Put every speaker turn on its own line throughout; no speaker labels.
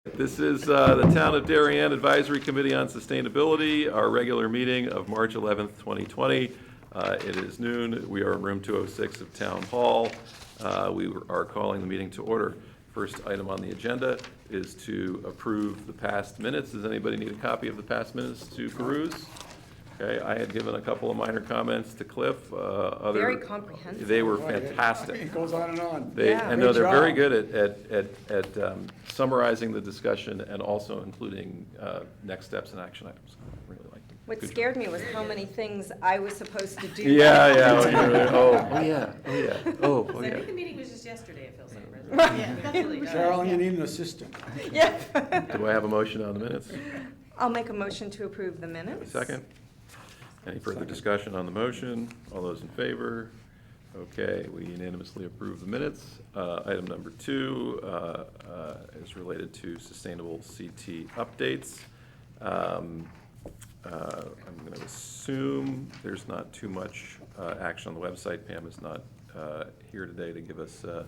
This is the Town of Darien Advisory Committee on Sustainability, our regular meeting of March 11th, 2020. It is noon. We are in room 206 of Town Hall. We are calling the meeting to order. First item on the agenda is to approve the past minutes. Does anybody need a copy of the past minutes to peruse? Okay, I had given a couple of minor comments to Cliff.
Very comprehensive.
They were fantastic.
It goes on and on.
Yeah.
And no, they're
Good
very
job.
good at summarizing the discussion and also including next steps and action items. I really like them.
What
Good
scared me was how many things I was supposed to do.
Yeah, yeah. Oh yeah. Oh
I
yeah.
think the meeting was just yesterday, it feels like. Yeah, that's really good.
Cheryl, you need an assistant.
Yeah.
Do I have a motion on the minutes?
I'll make a motion to approve the
A
minutes.
second? Any further discussion on the motion? All those in favor? Okay, we unanimously approve the minutes. Item number 2 is related to sustainable CT updates. I'm going to assume there's not too much action on the website. Pam is not here today to give us an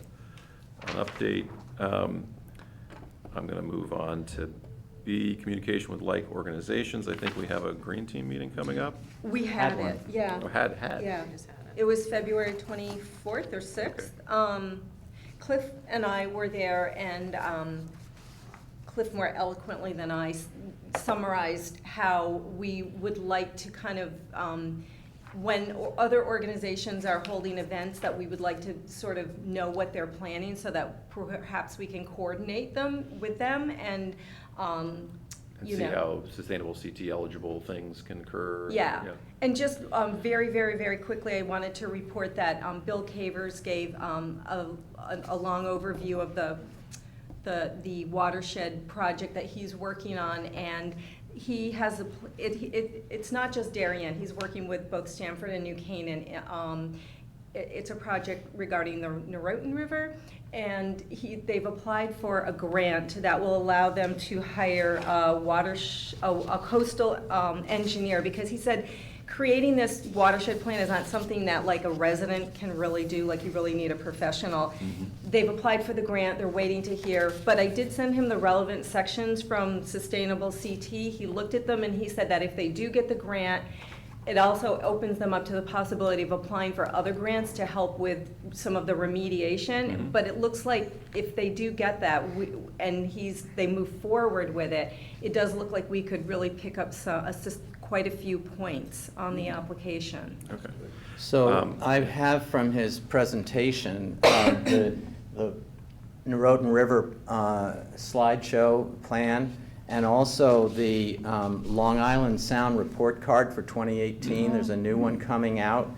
update. I'm going to move on to B, communication with like organizations. I think we have a green team meeting coming up.
We had
one.
it, yeah.
Or had.
Yeah.
Just had it.
It was February 24th or 6th. Cliff and I were there, and Cliff more eloquently than I summarized how we would like to kind of, when other organizations are holding events, that we would like to sort of know what they're planning so that perhaps we can coordinate them with them and,
And
you
see
know.
how sustainable CT eligible things can occur.
Yeah, and just very, very, very quickly, I wanted to report that Bill Cavers gave a long overview of the watershed project that he's working on, and he has it's not just Darien. He's working with both Stamford and New Canaan. It's a project regarding the Noroton River, and they've applied for a grant that will allow them to hire a coastal engineer, because he said creating this watershed plan is not something that like a resident can really do, like you really need a professional. They've applied for the grant, they're waiting to hear, but I did send him the relevant sections from Sustainable CT. He looked at them and he said that if they do get the grant, it also opens them up to the possibility of applying for other grants to help with some of the remediation. But it looks like if they do get that, they move forward with it, it does look like we could really pick up quite a few points on the application.
Okay.
So I have from his presentation the Noroton River slideshow plan, and also the Long Island Sound report card for 2018. There's a new one coming out,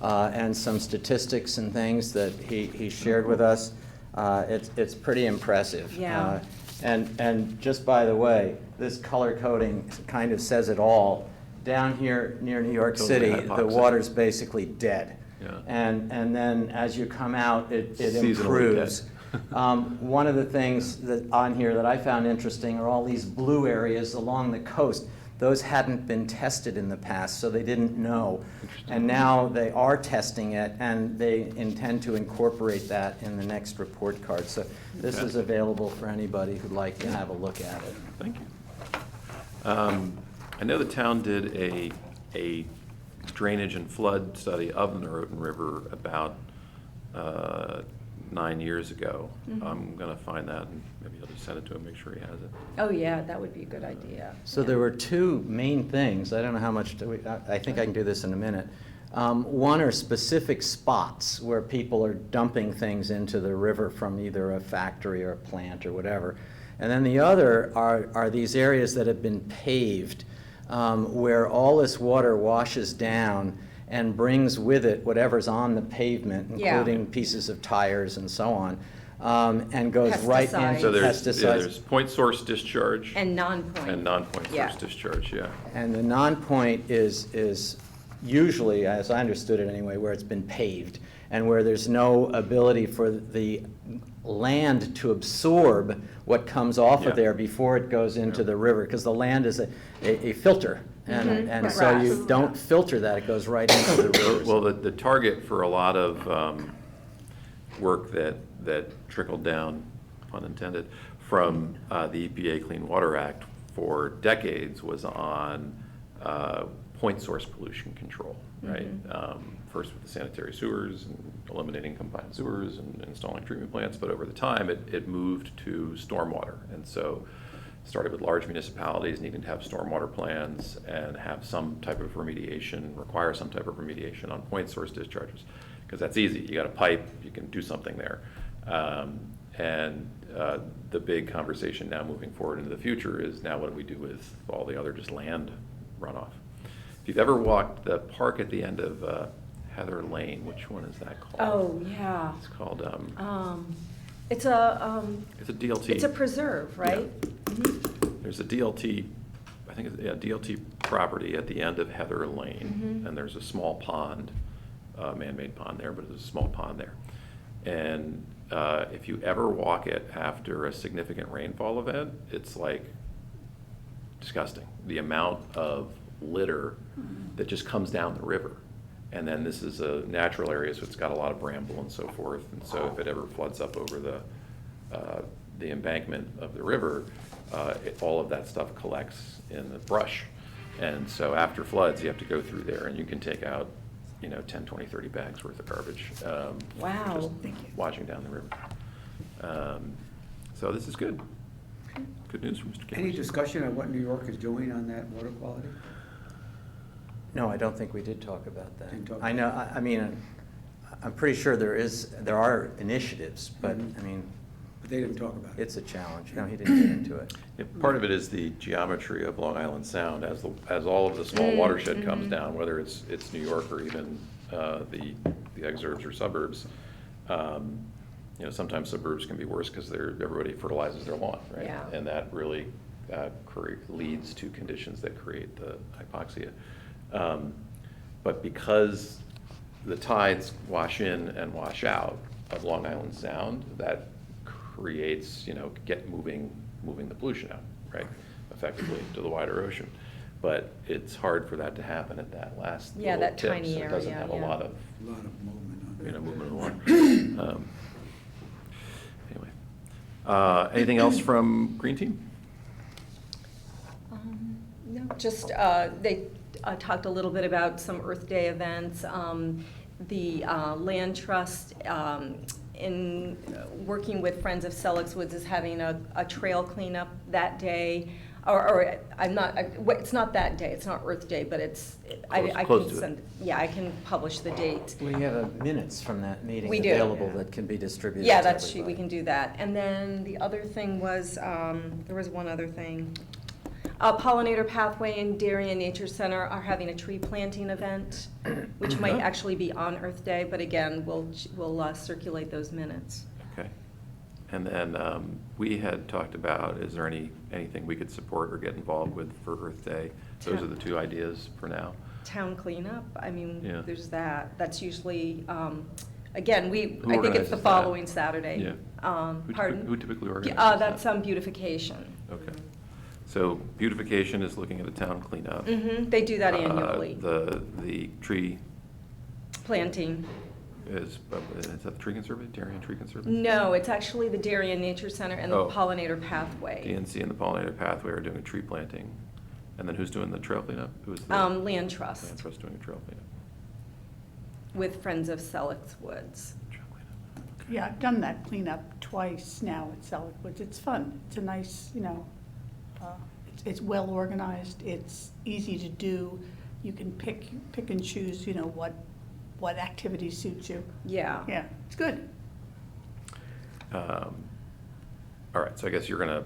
and some statistics and things that he shared with us. It's pretty impressive.
Yeah.
And just by the way, this color coding kind of says it all. Down here near New York
Those
City,
are
the
hypoxic.
water's basically dead.
Yeah.
And then as you come out, it
Seasonally
improves.
dead.
One of the things that on here that I found interesting are all these blue areas along the coast. Those hadn't been tested in the past, so they didn't know. And now they are testing it, and they intend to incorporate that in the next report card. So this
Okay.
is available for anybody who'd like to have a look at it.
Thank you. I know the town did a drainage and flood study of the Noroton River about 9 years ago. I'm going to find that, and maybe I'll just send it to him, make sure he has it.
Oh, yeah, that would be a good idea.
So there were two main things. I don't know how much, I think I can do this in a minute. One are specific spots where people are dumping things into the river from either a factory or a plant or whatever. And then the other are these areas that have been paved, where all this water washes down and brings with it whatever's on the pavement,
Yeah.
including pieces of tires and so on, and goes right
Pesticides.
into
So there's
pesticides.
point source discharge
And non-point.
and non-point
Yeah.
source discharge, yeah.
And the non-point is usually, as I understood it anyway, where it's been paved and where there's no ability for the land to absorb what comes off
Yeah.
of there before it goes into the river, because the land is a filter. And so you
Grass.
don't filter that, it goes right into the rivers.
Well, the target for a lot of work that trickled down, pun intended, from the EPA Clean Water Act for decades was on point source pollution control, right? First with the sanitary sewers and eliminating combined sewers and installing treatment plants, but over the time it moved to stormwater. And so started with large municipalities needing to have stormwater plans and have some type of remediation, require some type of remediation on point source discharges. Because that's easy, you got a pipe, you can do something there. The big conversation now moving forward into the future is now what do we do with all the other just land runoff? If you've ever walked the park at the end of Heather Lane, which one is that called?
Oh, yeah.
It's called,
It's a,
it's a DLT.
it's a preserve, right?
There's a DLT, I think it's, yeah, DLT property at the end of Heather Lane, and there's a small pond, man-made pond there, but there's a small pond there. And if you ever walk it after a significant rainfall event, it's like disgusting. The amount of litter that just comes down the river. And then this is a natural area, so it's got a lot of bramble and so forth. And so if it ever floods up over the embankment of the river, all of that stuff collects in the brush. And so after floods, you have to go through there and you can take out, 10, 20, 30 bags worth of garbage.
Wow.
Just washing down the river. So this is good. Good news from Mr. Chambers.
Any discussion on what New York is doing on that water quality?
No, I don't think we did talk about that.
Didn't talk
I know, I mean, I'm pretty sure there are initiatives, but, I mean,
But they didn't talk about it.
it's a challenge. No, he didn't get into it.
Yeah, part of it is the geometry of Long Island Sound as all of the small watershed comes down, whether it's New York or even the exurbs or suburbs. Sometimes suburbs can be worse because everybody fertilizes their lawn, right?
Yeah.
And that really leads to conditions that create the hypoxia. But because the tides wash in and wash out of Long Island Sound, that creates, moving the pollution out, right, effectively to the wider ocean. But it's hard for that to happen at that last
Yeah,
little
that
tip,
tiny
so it doesn't
area,
have a
yeah.
lot of,
A lot of movement on it.
movement of the water. Anyway, anything else from Green Team?
No, just, they talked a little bit about some Earth Day events. The Land Trust, in working with Friends of Selleck's Woods, is having a trail cleanup that day. It's not that day, it's not Earth Day, but it's, I
Close
can
to it.
send, yeah, I can publish the date.
We have minutes from that meeting
We do.
available that can be distributed
Yeah,
to
that's true, we
everybody.
can do that. And then the other thing was, there was one other thing. Pollinator Pathway and Darien Nature Center are having a tree planting event, which might actually be on Earth Day, but again, we'll circulate those minutes.
Okay. And then we had talked about, is there anything we could support or get involved with for Earth Day? Those are the two ideas for now.
Town cleanup, I mean,
Yeah.
there's that. That's usually, again,
Who
I think it's
organizes
the
that?
following Saturday.
Yeah.
Pardon?
Who typically organizes
That's
that?
beautification.
Okay. So beautification is looking at a town cleanup.
They do that annually.
The tree
Planting.
is that the Tree Conservancy, Darien Tree Conservancy?
No, it's actually the Darien Nature Center and the
Oh.
Pollinator Pathway.
DNC and the Pollinator Pathway are doing a tree planting. And then who's doing the trail cleanup? Who's the?
Land
Land
Trust
Trust doing a trail cleanup.
with Friends of Selleck's Woods.
Trail cleanup.
Yeah, I've done that cleanup twice now at Selleck Woods. It's fun. It's a nice, it's well organized. It's easy to do. You can pick and choose, what activity suits you.
Yeah.
Yeah, it's good.
All right, so I guess you're going to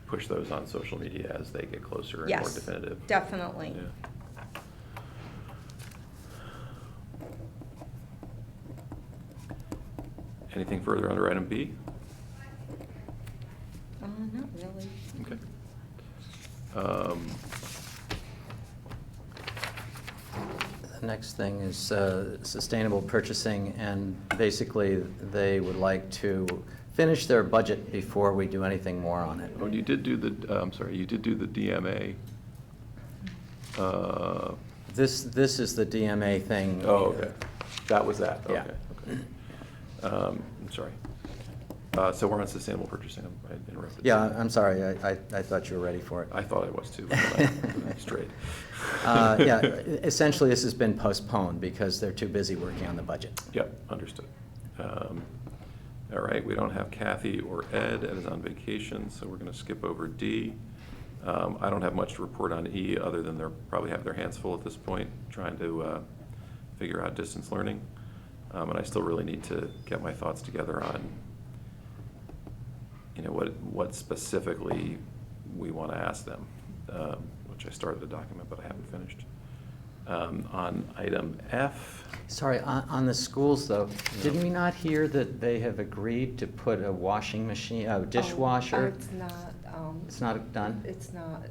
push those on social media as they get closer and more
Yes,
definitive.
definitely.
Yeah. Anything further under item B?
Not really.
Okay.
The next thing is sustainable purchasing, and basically, they would like to finish their budget before we do anything more on it.
Oh, you did do you did do the DMA.
This is the DMA thing.
Oh, okay. That was that,
Yeah.
okay. I'm sorry. So we're on sustainable purchasing. I interrupted.
Yeah, I'm sorry, I thought you were ready for it.
I thought I was too, but I'm straight.
Yeah, essentially, this has been postponed because they're too busy working on the budget.
Yep, understood. All right, we don't have Kathy or Ed. Ed is on vacation, so we're going to skip over D. I don't have much to report on E, other than they're probably have their hands full at this point, trying to figure out distance learning. And I still really need to get my thoughts together on, you know, what specifically we want to ask them, which I started the document, but I haven't finished. On item F.
Sorry, on the schools, though, did we not hear that they have agreed to put a washing machine, a dishwasher?
It's not.
It's not done?
It's not.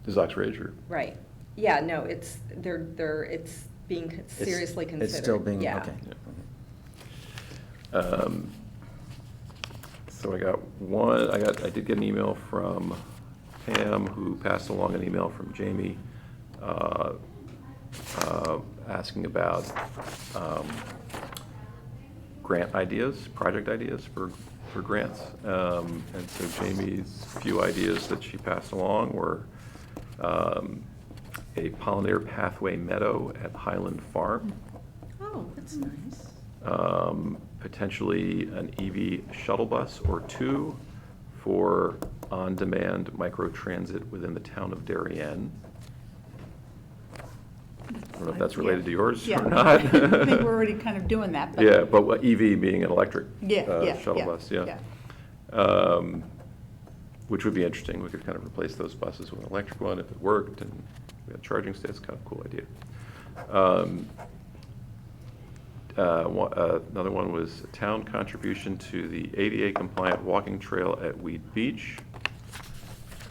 Does Oxbridge or?
Right. Yeah, no, it's, it's being seriously considered.
It's still being,
Yeah.
okay.
So I did get an email from Pam, who passed along an email from Jamie, asking about grant ideas, project ideas for grants. And so Jamie's few ideas that she passed along were a pollinator pathway meadow at Highland Farm.
Oh, that's nice.
Potentially an EV shuttle bus or two for on-demand microtransit within the town of Darien. I don't know if that's related to yours
Yeah.
or not.
I think we're already kind of doing that, but.
Yeah, but what EV being an electric
Yeah,
shuttle bus, yeah. Which would be interesting. We could kind of replace those buses with an electric one if it worked, and we had charging stations. Kind of a cool idea. Another one was a town contribution to the ADA compliant walking trail at Weed Beach.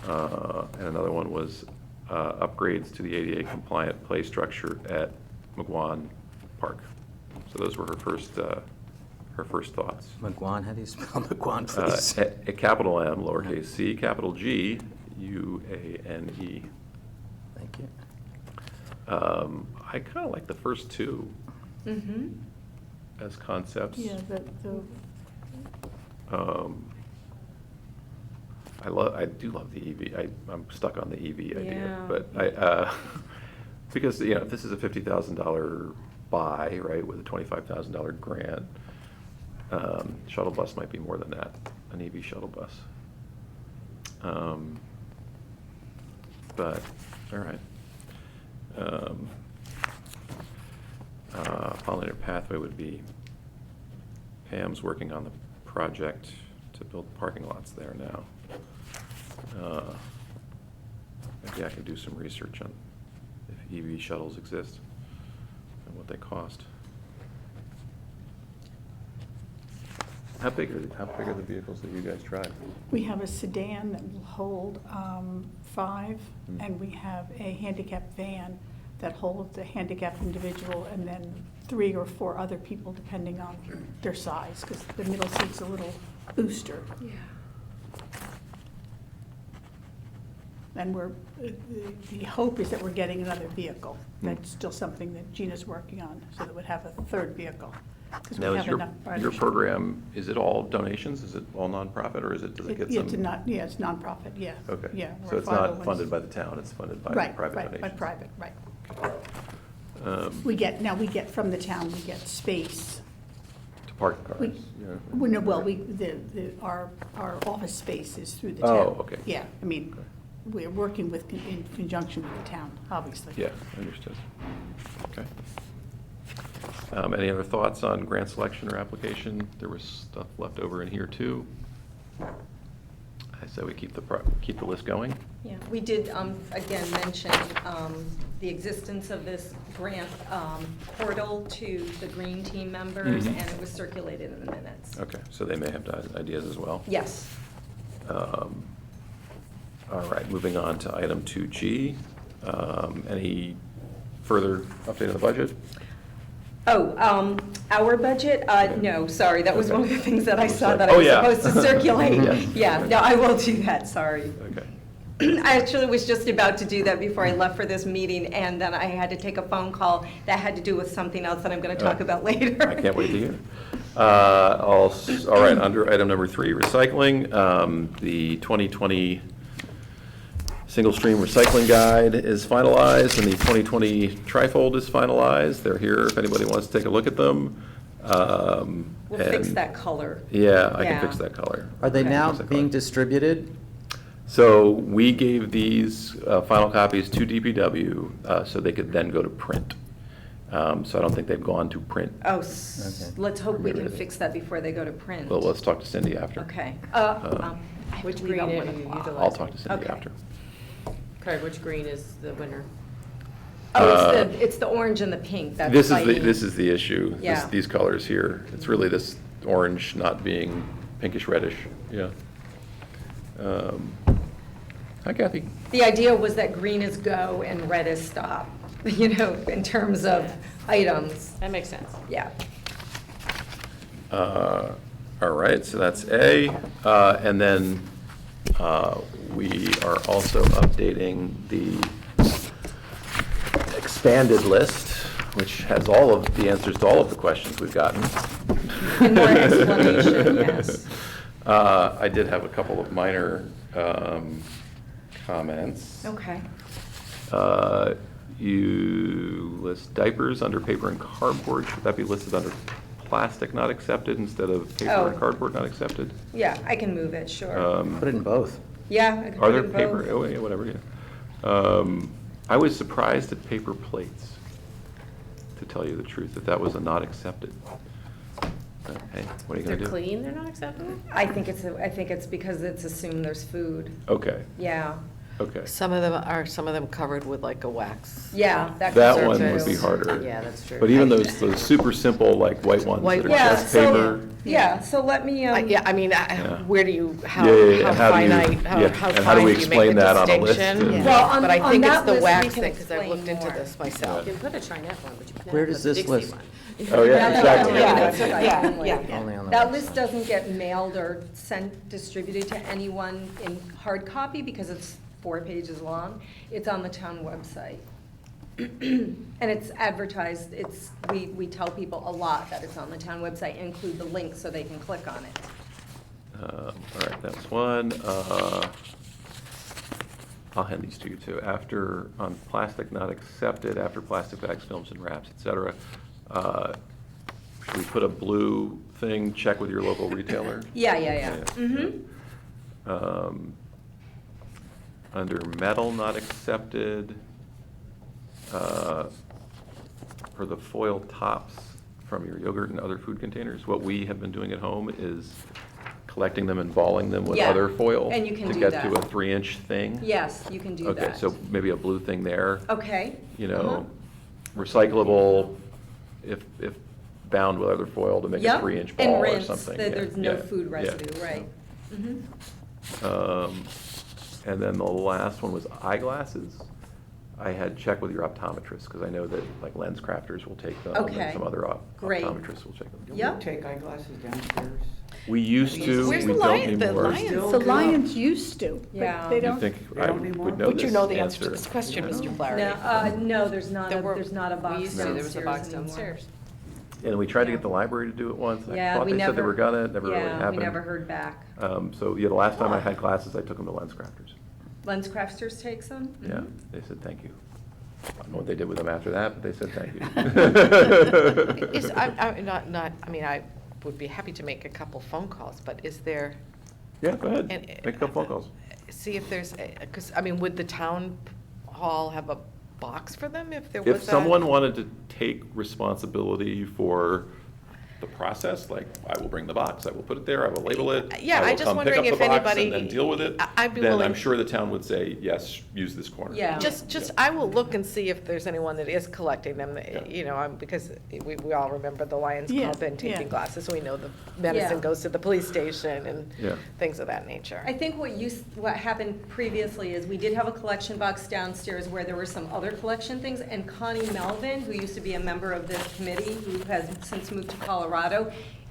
And another one was upgrades to the ADA compliant play structure at McGuan Park. So those were her first thoughts.
McGuan, how do you spell McGuan, please?
A capital M, lowercase c, capital G, U-A-N-E.
Thank you.
I kind of like the first two
Mm-hmm.
as concepts.
Yeah,
I do love the EV. I'm stuck on the EV idea,
Yeah.
but because, you know, if this is a $50,000 buy, right, with a $25,000 grant, shuttle bus might be more than that, an EV shuttle bus. But, all right. Pollinator pathway would be, Pam's working on the project to build parking lots there now. Maybe I could do some research on if EV shuttles exist and what they cost. How big are the vehicles that you guys drive?
we have a sedan that will hold 5, and we have a handicap van that holds a handicapped individual and then 3 or 4 other people, depending on their size, because the middle seat's a little booster.
Yeah.
And the hope is that we're getting another vehicle. That's still something that Gina's working on, so that we'd have a 3rd vehicle. 'cause we
Now, is
have enough
your
riders.
program, is it all donations? Is it all nonprofit, or does it get some?
It's nonprofit, yeah.
Okay.
Yeah.
So
we're
it's not
501c.
funded by the town, it's funded by
Right,
private
right,
donations?
by private, right.
Um,
We get from the town, we get space.
To park cars?
We-
yeah.
Our office space is through the
Oh,
town.
okay.
Yeah, I mean,
Okay.
we're working in conjunction with the town, obviously.
Yeah, understood. Okay. Any other thoughts on grant selection or application? There was stuff left over in here, too. I say we keep the list going.
Yeah, we did, again, mention the existence of this grant portal to the Green Team members,
Mhm.
and it was circulated in the minutes.
Okay, so they may have ideas as well?
Yes.
All right, moving on to item 2G. Any further update on the budget?
Oh, our budget? No, sorry, that was one of the things that I saw that I
Oh,
was
yeah.
supposed to circulate.
Yes.
Yeah, no, I will do that, sorry.
Okay.
I actually was just about to do that before I left for this meeting, and then I had to take a phone call that had to do with something else that I'm going to talk about later.
I can't wait to hear. All right, under item number 3, recycling, the 2020 single stream recycling guide is finalized, and the 2020 trifold is finalized. They're here if anybody wants to take a look at them.
We'll fix
and-
that color.
Yeah, I can
Yeah.
fix that color.
Are they
Okay.
now
Fix that
being
color.
distributed?
So we gave these final copies to DPW so they could then go to print. So I don't think they've gone to print.
Oh,
Okay.
let's hope we
Get rid
can
of it.
fix that before they go to print.
Well, let's talk to Cindy after.
Okay.
Uh,
I have
Which
to leave
green
at
are
1
you
o'clock.
utilizing?
I'll talk to Cindy
Okay.
after.
Craig, which green is the winner?
Oh, it's the orange and the pink that's
This is
fighting.
this is the issue.
Yeah.
These colors here. It's really this orange not being pinkish reddish. Yeah. Hi, Kathy.
The idea was that green is go and red is stop, you know, in terms of items.
That makes sense.
Yeah.
All right, so that's A. And then we are also updating the expanded list, which has all of the answers to all of the questions we've gotten.
And more explanation, yes.
I did have a couple of minor comments.
Okay.
You list diapers under paper and cardboard. Should that be listed under plastic not accepted instead of paper and
Oh.
cardboard not accepted?
Yeah, I can move it, sure.
Put it in both.
Yeah, I can
Are
put
there
it in
paper,
both.
oh, yeah, whatever, yeah. I was surprised at paper plates, to tell you the truth, that was a not accepted. Hey, what are you
They're
gonna do?
clean, they're not acceptable?
I think it's because it's assumed there's food.
Okay,
Yeah,
okay.
Some of them covered with like a wax.
yeah, that
That
concerns
one
me.
would be harder.
Yeah, that's true.
But even those super simple, like, white ones
White
that are
Yeah,
just
so,
paper.
yeah, so let me,
Yeah, I mean,
Yeah.
where do you, how
Yeah, yeah, yeah.
how
How do you-
finite,
yeah,
how
and
fine
how do we
do you
explain
make the
that on a list?
distinction?
And-
Well, on-
But I
on
think
that
it's the
list, we
wax
can
thing, because I've
explain
looked into
more.
this myself.
You can put a Trinette one, but you can't
Where
have
does
the
this
Dixie
list-
one.
Oh, yeah,
Yeah,
exactly.
yeah, that's right.
Yeah, yeah.
Only on the
That
website.
list doesn't get mailed or sent, distributed to anyone in hard copy because it's 4 pages long. It's on the town website. And it's advertised, we tell people a lot that it's on the town website, and include the link so they can click on it.
All right, that's one. I'll hand these to you too. After, on plastic not accepted, after plastic bags, films and wraps, et cetera, should we put a blue thing, check with your local retailer?
Yeah, yeah, yeah.
Yeah. Under metal not accepted, for the foil tops from your yogurt and other food containers, what we have been doing at home is collecting them and balling them with
Yeah,
other foil.
and you can do
To get to
that.
a 3-inch thing.
Yes, you can do that.
Okay, so maybe a blue thing there.
Okay.
You
Uh-huh.
know, recyclable, if bound with other foil to make a
Yep,
3-inch
and
ball or
rinse,
something.
that
Yeah,
there's no
yeah,
food
yeah.
residue, right. Mhm.
And then the last one was eyeglasses. I had checked with your optometrist, because I know that like Lens Crafters will take them.
Okay.
And some other
Great.
optometrists will take them.
Don't
Yep.
we take eyeglasses downstairs?
We used to, we
Where's the
don't
lion- the
anymore.
lion?
Still
The
come
Lions used to,
Yeah.
but they
You
don't.
think
They
I
don't anymore?
would know
Would you
this
know the answer to
answer?
this question,
No.
Mr. Flaherty?
No, there's not
There were-
there's not a box
We used to,
downstairs
there was a box
anymore.
downstairs.
And we tried to
Yeah.
get the library to do it once.
Yeah,
I thought
we
they
never.
said they were gonna, it never really
Yeah,
happened.
we never heard back.
So, yeah, the last time I had classes, I took them to Lens Crafters.
Lens Crafters takes them?
Yeah,
Mhm.
they said thank you. I don't know what they did with them after that, but they said thank you.
I mean, I would be happy to make a couple phone calls, but is there,
Yeah, go ahead,
And-
make a couple phone calls.
see if there's, because, I mean, would the town hall have a box for them if there was a?
If someone wanted to take responsibility for the process, like, I will bring the box, I will put it there, I will label it.
Yeah,
I will
I'm just
come pick
wondering
up the
if
box
anybody-
and deal with it,
I'd be
then I'm
willing-
sure the town would say, yes, use this corner.
Yeah.
Just, I will look and see if there's anyone that is collecting them,
Yeah.
you know, because we all remember the Lions
Yeah,
Club and
yeah.
taking glasses. We know the medicine
Yeah.
goes to the police station and
Yeah.
things of that nature.
I think what happened previously is we did have a collection box downstairs where there were some other collection things, and Connie Melvin, who used to be a member of this committee, who has since moved to Colorado,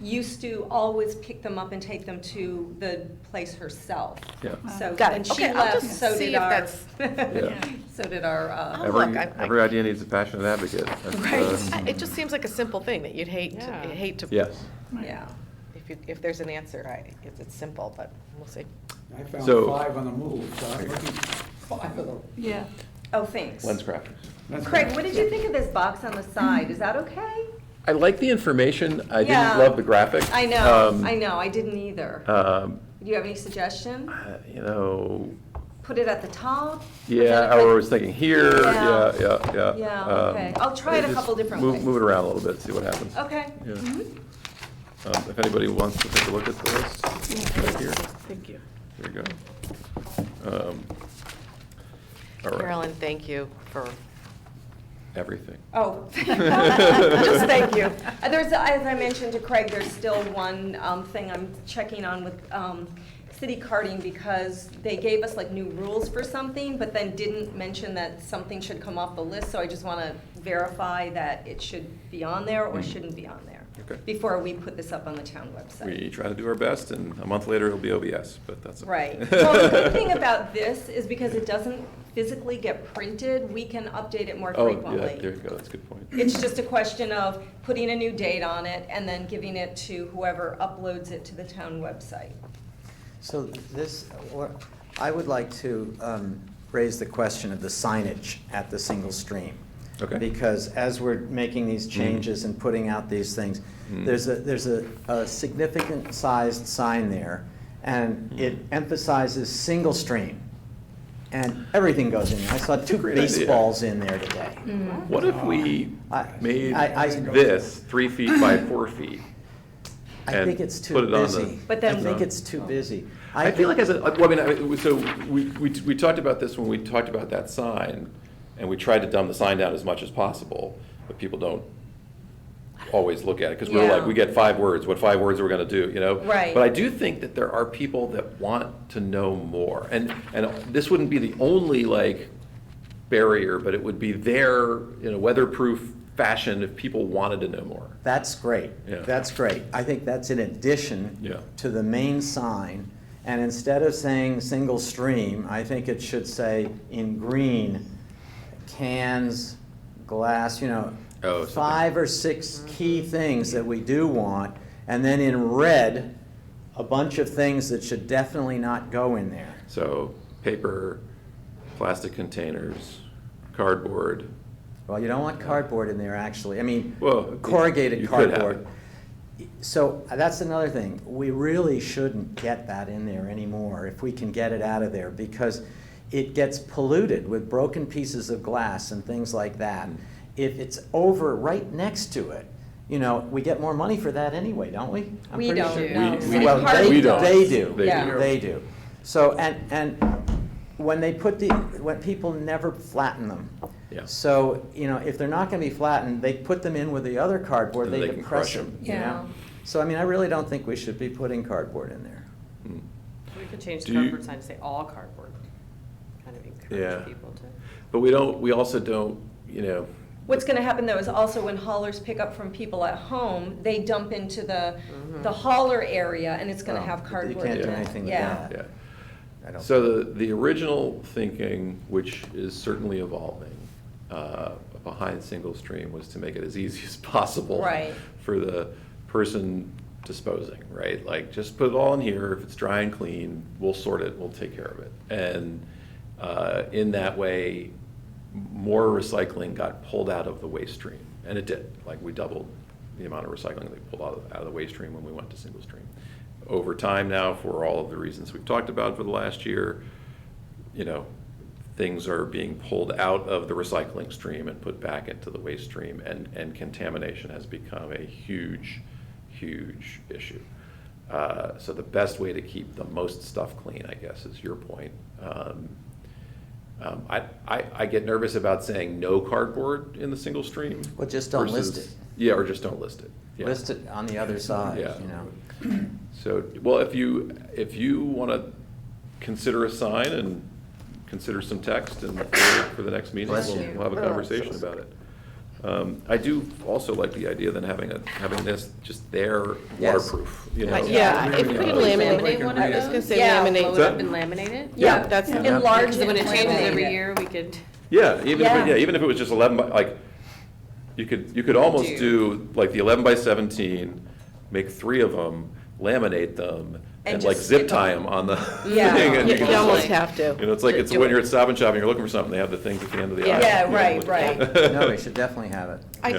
used to always pick them up and take them to the place herself.
Yeah.
So
Got it.
when she
Okay, I'll
left,
just
so
see
did
if
our,
that's-
Yeah.
so did our,
Oh,
Every,
look, I-
every idea needs a passionate advocate. That's,
Right.
It just seems like a simple thing that you'd hate
Yeah.
to.
Yes.
yeah.
If there's an answer, it's simple, but we'll see.
I found
So-
5 on the move, so I'm looking for 5 of them.
Yeah.
Oh, thanks.
Lens crafters.
That's
Craig,
fine.
what did you think of this box on the side? Is that okay?
I like the information. I didn't
Yeah.
love the graphic.
I know,
Um,
I didn't either. Do you have any suggestion?
You know,
Put it at the top?
yeah,
Present it
I
like-
was thinking here,
Yeah.
yeah.
Yeah, okay. I'll try it a
just
couple different
move-
ways.
Move it around a little bit, see what happens.
Okay.
Yeah.
Mhm.
If anybody wants to take a look at the list, right here,
Thank you.
here you go. All right,
Carolyn, thank you for,
everything.
Oh, just thank you. There's, as I mentioned to Craig, there's still one thing I'm checking on with City Carding because they gave us like new rules for something, but then didn't mention that something should come off the list, so I just want to verify that it should be on there or shouldn't be on there
Okay.
before we put this up on the town website.
We try to do our best, and a month later, it'll be OBS, but that's. okay.
Right. Well, the good thing about this is because it doesn't physically get printed, we can update it more
Oh,
frequently.
yeah, there you go, that's a good point.
It's just a question of putting a new date on it and then giving it to whoever uploads it to the town website.
So this, I would like to raise the question of the signage at the single stream.
Okay.
Because as we're making these changes and putting out these things, there's a significant sized sign there, and it emphasizes single stream. And everything goes in there. I saw 2
Great idea.
baseballs in there today.
What if we
I-
made
I-
this 3 feet by 4 feet?
I
And
think it's too
put it on the-
busy.
But then-
I think it's too busy.
I feel like as a, well, I mean, so we talked about this when we talked about that sign, and we tried to dumb the sign down as much as possible, but people don't always look at it, because we're
Yeah.
like, we get 5 words, what 5 words are we gonna do, you know?
Right.
But I do think that there are people that want to know more, and this wouldn't be the only, like, barrier, but it would be there in a weatherproof fashion if people wanted to know more.
That's great.
Yeah.
That's great. I think that's in addition
Yeah.
to the main sign. And instead of saying single stream, I think it should say in green, cans, glass, you know,
Oh, something.
5 or 6 key things that we do want. And then in red, a bunch of things that should definitely not go in there.
So, paper, plastic containers, cardboard.
Well, you don't want cardboard in there, actually. I mean,
Well,
corrugated
you could have
cardboard. So that's another thing. We really shouldn't get that in there anymore if we can get it out of there, because it gets polluted with broken pieces of glass and things like that. If it's over right next to it, you know, we get more money for that anyway, don't we? I'm
We
pretty
don't,
sure.
no.
We-
City
Well,
Carding
we
does.
don't.
they do.
They
Yeah.
do.
They do. So, and when they put when people never flatten them.
Yeah.
So, you know, if they're not gonna be flattened, they put them in with the other cardboard,
And
they
they can
depress
crush 'em.
them, you
Yeah.
know? So, I mean, I really don't think we should be putting cardboard in there.
Hmm.
We could change the
Do you-
cardboard sign to say all cardboard, kind of
Yeah.
encourage people to.
But we also don't, you know,
What's gonna happen though is also when haulers pick up from people at home, they dump into the hauler area and it's gonna
Well,
have
you
cardboard
can't
in
do
it.
anything with
Yeah.
that.
yeah.
I don't-
So the original thinking, which is certainly evolving, behind single stream was to make it as easy as possible.
Right.
For the person disposing, right? Like, just put it all in here, if it's dry and clean, we'll sort it, we'll take care of it. And in that way, more recycling got pulled out of the waste stream, and it did. Like, we doubled the amount of recycling they pulled out of the waste stream when we went to single stream. Over time now, for all of the reasons we've talked about for the last year, you know, things are being pulled out of the recycling stream and put back into the waste stream, and contamination has become a huge, huge issue. So the best way to keep the most stuff clean, I guess, is your point. I get nervous about saying no cardboard in the single stream.
Well, just don't list
versus-
it.
Yeah, or just don't list it. Yeah.
List it on the other side,
Yeah.
you know?
So, well, if you want to consider a sign and consider some text and for the next meeting,
Bless
we'll
you.
we'll have a conversation about it. I do also like the idea then having this just there
Yes.
waterproof, you know?
Yeah, if we
Yeah.
can laminate
Laminate
one
one
of
of
those, gonna say
Yeah.
Blow
laminate.
it up and laminate it?
Yeah,
that's-
enlarge
Because
it
when it
and
changes
laminate
every
it.
year, we could,
Yeah, even if,
Yeah.
even if it was just 11 by, like, you could almost do, like, the 11 by 17, make 3 of them, laminate them,
And
and like
just
zip
stick
tie
'em.
them on the
Yeah.
thing. and
You
can
you
just,
almost
like,
have to.
You know, it's like,
to
it's
do
when
it.
you're at Stop and Shop and you're looking for something, they have the things at the end of the
Yeah.
aisle.
Yeah,
You know,
right,
look-
right.
No, we should definitely have it.
I,
Yeah.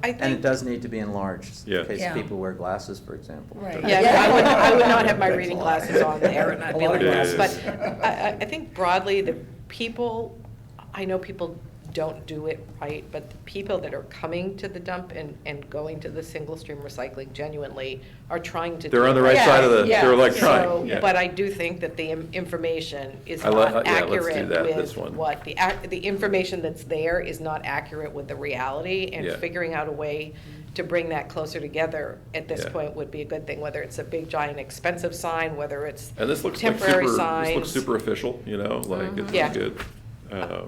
I
And it
think,
does need to be enlarged,
Yeah.
in case
Yeah.
people wear glasses, for example.
Right.
yeah, I would not have my reading glasses on there and I'd be like
Yeah,
this.
yeah,
But I think broadly, the people, I know people don't do it right, but the people that are coming to the dump and going to the single stream recycling genuinely are trying to do
They're on the
it
right
Yeah,
side of the,
yeah.
they're like
So,
trying, yeah.
but I do think that the information is
I like-
not
yeah, let's do
accurate
that,
with
this one.
what, the information that's there is not accurate with the reality, and
Yeah.
figuring out a way to bring that closer together at this
Yeah.
point would be a good thing, whether it's a big, giant, expensive sign, whether it's
And this looks like
temporary
super,
signs.
this looks super official, you know, like, it's
Yeah.
good.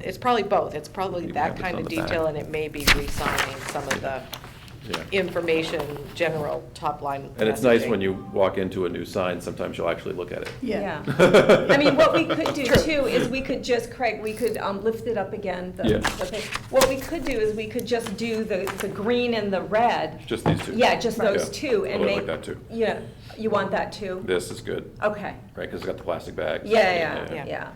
It's probably both, it's probably
Even
that
have this
kind
on
of
the back.
detail, and it may be re-signing some of the
Yeah.
information, general top line.
And it's nice
messaging.
when you walk into a new sign, sometimes you'll actually look at it.
Yeah.
I mean, what we could do too is we could just, Craig, we could lift it up again.
Yeah.
Okay. What we could do is we could just do the green and the red.
Just these two.
Yeah, just those
Yeah.
two and
Oh, I
make.
like that too.
Yeah, you want that too?
This is good,
Okay.
right, because it's got the plastic bags.
Yeah,
Yeah.
yeah.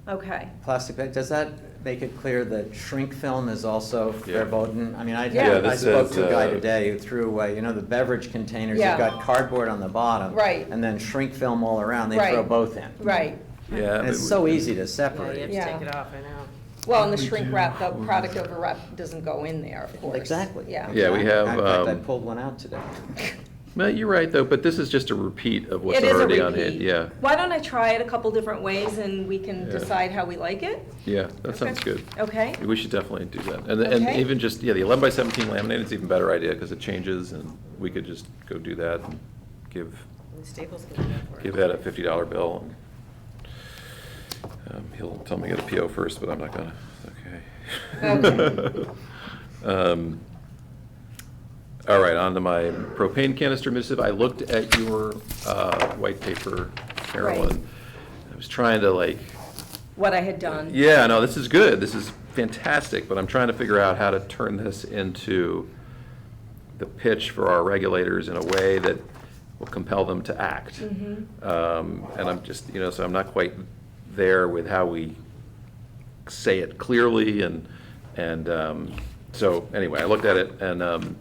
Okay.
Plastic bag, does that make it clear that shrink film is also
Yeah.
verboten? I mean,
Yeah.
Yeah,
I
this
spoke
is,
to a guy
uh,
today who threw away, you know, the beverage containers,
Yeah.
you've got cardboard on the bottom.
Right.
And then shrink film all around, they
Right.
throw both in.
Right.
Yeah.
And it's
but
so
we-
easy to
yeah, you
separate.
have
Yeah.
to take it off, I know.
Well, and the shrink wrap, the product over wrap doesn't go in there, of course.
Exactly.
Yeah.
Yeah, we have,
In fact, I
um,
pulled one out today.
No, you're right, though, but this is just a repeat of what's
It is a
already on hand.
repeat.
Yeah,
Why don't I try it a couple different ways and we can
Yeah.
decide how we like it?
yeah, that sounds good.
Okay?
We should definitely do that. And
Okay.
even just, yeah, the 11 by 17 laminated is even better idea, because it changes, and we could just go do that and give
And Staples can do that for us.
that a $50 bill. He'll tell me to get a PO first, but I'm not gonna, okay. All right, on to my propane canister missive. I looked at your white paper, Carolyn.
Right.
I was trying to like,
What I had done.
yeah, no, this is good, this is fantastic, but I'm trying to figure out how to turn this into the pitch for our regulators in a way that will compel them to act. And I'm just, you know, so I'm not quite there with how we say it clearly, and so, anyway, I looked at it, and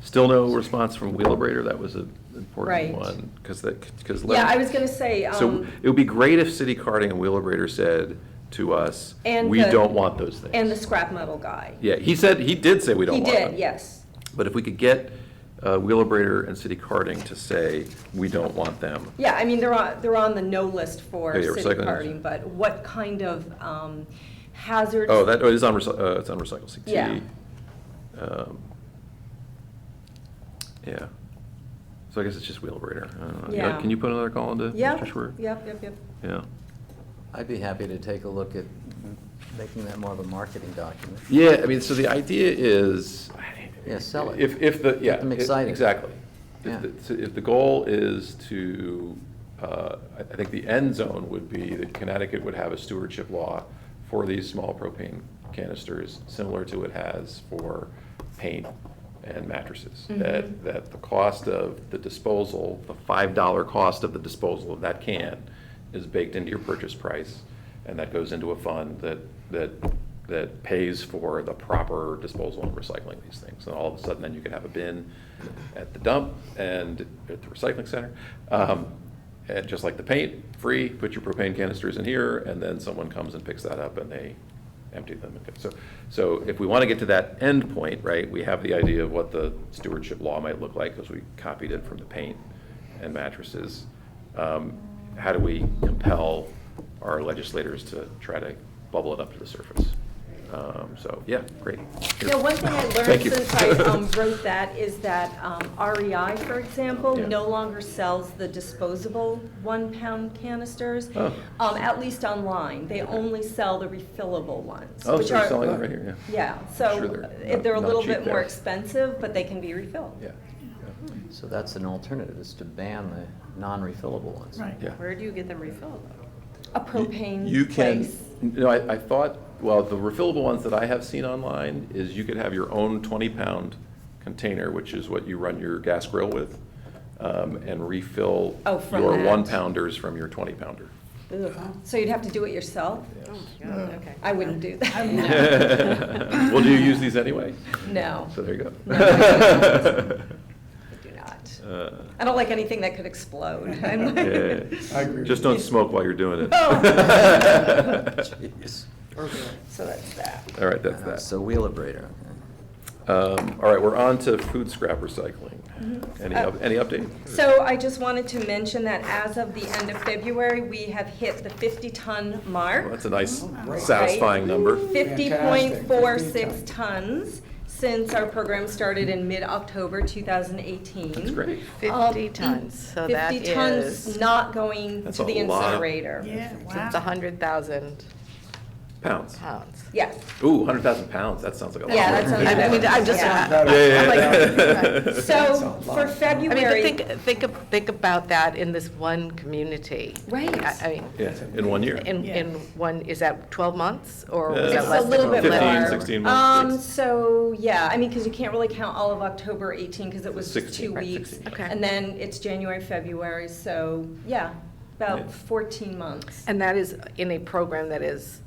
still no response from Wheelabrator. That was an
Right.
important one, because
Yeah, I was gonna say,
so it would be great if City Carding and Wheelabrator said to us,
And
we
the-
don't want those things.
and the scrap metal guy.
Yeah, he did say we don't
He
want them.
did, yes.
But if we could get Wheelabrator and City Carding to say, we don't want them.
Yeah, I mean, they're on the no list for
Yeah, yeah,
city
recycling.
carding, but what kind of hazards?
Oh, it is on, it's on Recycle CT.
Yeah.
Um, Yeah. So I guess it's just Wheelabrator. I don't know.
Yeah.
Can you put another call into
Yeah,
Mr. Schwer?
yep.
Yeah.
I'd be happy to take a look at making that more of a marketing document.
Yeah, I mean, so the idea is.
Yeah, sell it.
If the, yeah.
them excited.
Exactly.
Yeah.
If the goal is to, I think the end zone would be that Connecticut would have a stewardship law for these small propane canisters, similar to it has for paint and mattresses. That the cost of the disposal, the $5 cost of the disposal of that can is baked into your purchase price, and that goes into a fund that pays for the proper disposal and recycling these things. And all of a sudden, then you can have a bin at the dump and at the recycling center. And just like the paint, free, put your propane canisters in here, and then someone comes and picks that up and they empty them. So if we want to get to that end point, right, we have the idea of what the stewardship law might look like, because we copied it from the paint and mattresses. How do we compel our legislators to try to bubble it up to the surface? So, yeah, great.
Now, one thing I
Thank
learned
you.
since I wrote that is that REI, for example,
Yeah.
no longer sells the disposable 1-pound canisters,
Oh.
at least online. They only sell the refillable ones.
Oh,
which
so they're
are-
selling them right here, yeah.
Yeah,
Sure
so they're a
not
little
cheap
bit more
there.
expensive, but they can be refilled.
Yeah,
So that's an alternative, is to ban the non-refillable ones.
Right.
yeah.
Where do you get them refilled?
A propane
You can,
place.
I thought, well, the refillable ones that I have seen online is you could have your own 20-pound container, which is what you run your gas grill with, and refill
Oh, from
your
that.
1-pounders from your 20-pounder.
So you'd have to do it yourself?
Oh, my God, okay.
I wouldn't do that.
Well, do you use these anyway?
No,
So there you go.
No, I I do not.
Uh,
I don't like anything that could explode. I'm-
yeah.
I agree.
Just don't smoke while you're doing it.
Oh.
Jeez.
So that's that.
All right, that's that.
So Wheelabrator, okay.
All right, we're on to food scrap recycling. Any update?
So I just wanted to mention that as of the end of February, we have hit the 50-ton mark.
Well, that's a nice, satisfying number.
50.46 tons since our program started in mid-October 2018.
That's great.
50 tons, so that
50 tons
is,
not going
That's
to the
a lot.
incinerator.
Yeah,
so
wow.
it's 100,000
Pounds.
pounds.
Yes.
Ooh, 100,000 pounds, that sounds like a lot.
Yeah, that sounds
I mean, I'm just,
Yeah.
Yeah.
So for
I mean,
February.
but think about that in this one community.
Right.
I mean,
Yeah, in 1 year.
in
Yeah.
one, is that 12 months, or
Yeah.
was
It's
that
a
less than
little bit
15,
more.
16 months.
So, yeah, I mean, because you can't really count all of October 18, because it was just
16,
2
right,
weeks.
16.
Okay.
And then it's January, February, so, yeah,
Yeah.
about 14 months.
And that is in a program that is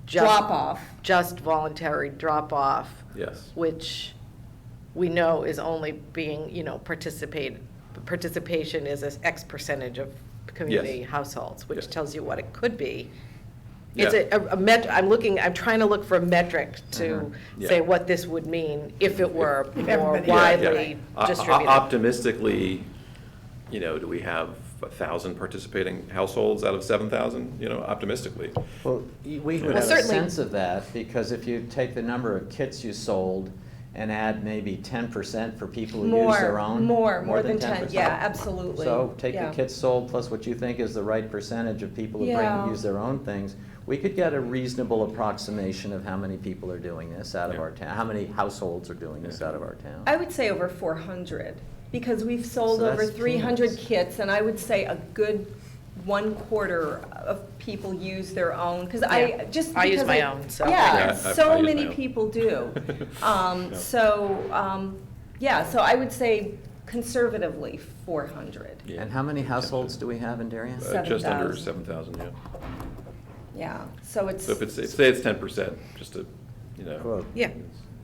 just.
Drop off.
Just voluntary drop-off,
Yes.
which we know is only being, participation is this X percentage of community
Yes.
households, which
Yes.
tells you what it could be. It's
Yeah.
I'm trying to look for a metric to
Yeah.
say what this would mean if it were
If
more
everybody-
widely distributed.
Optimistically, do we have 1,000 participating households out of 7,000, optimistically?
Well, we
Well,
would have a
certainly-
sense of that, because if you take the number of kits you sold and add maybe 10% for people who use their own.
More than 10,
10%.
yeah, absolutely.
So take the
Yeah.
kits sold plus what you think is the right percentage of people who
Yeah.
use their own things. We could get a reasonable approximation of how many people are doing this out of
Yeah.
our town, how many households are doing this out of our town.
I would say over 400, because we've sold
So
over
that's
300
peanuts.
kits, and I would say a good 1/4 of people use their own, because
Yeah.
just
I use
because
my own, so-
Yeah,
Yeah, I
so
use
many
my own.
people do.
Yeah.
So I would say conservatively 400.
Yeah.
And how many households do we have in Darien?
Just under
7,000.
7,000, yeah.
Yeah, so it's.
So if say it's 10%, just to,
Well,
Yeah.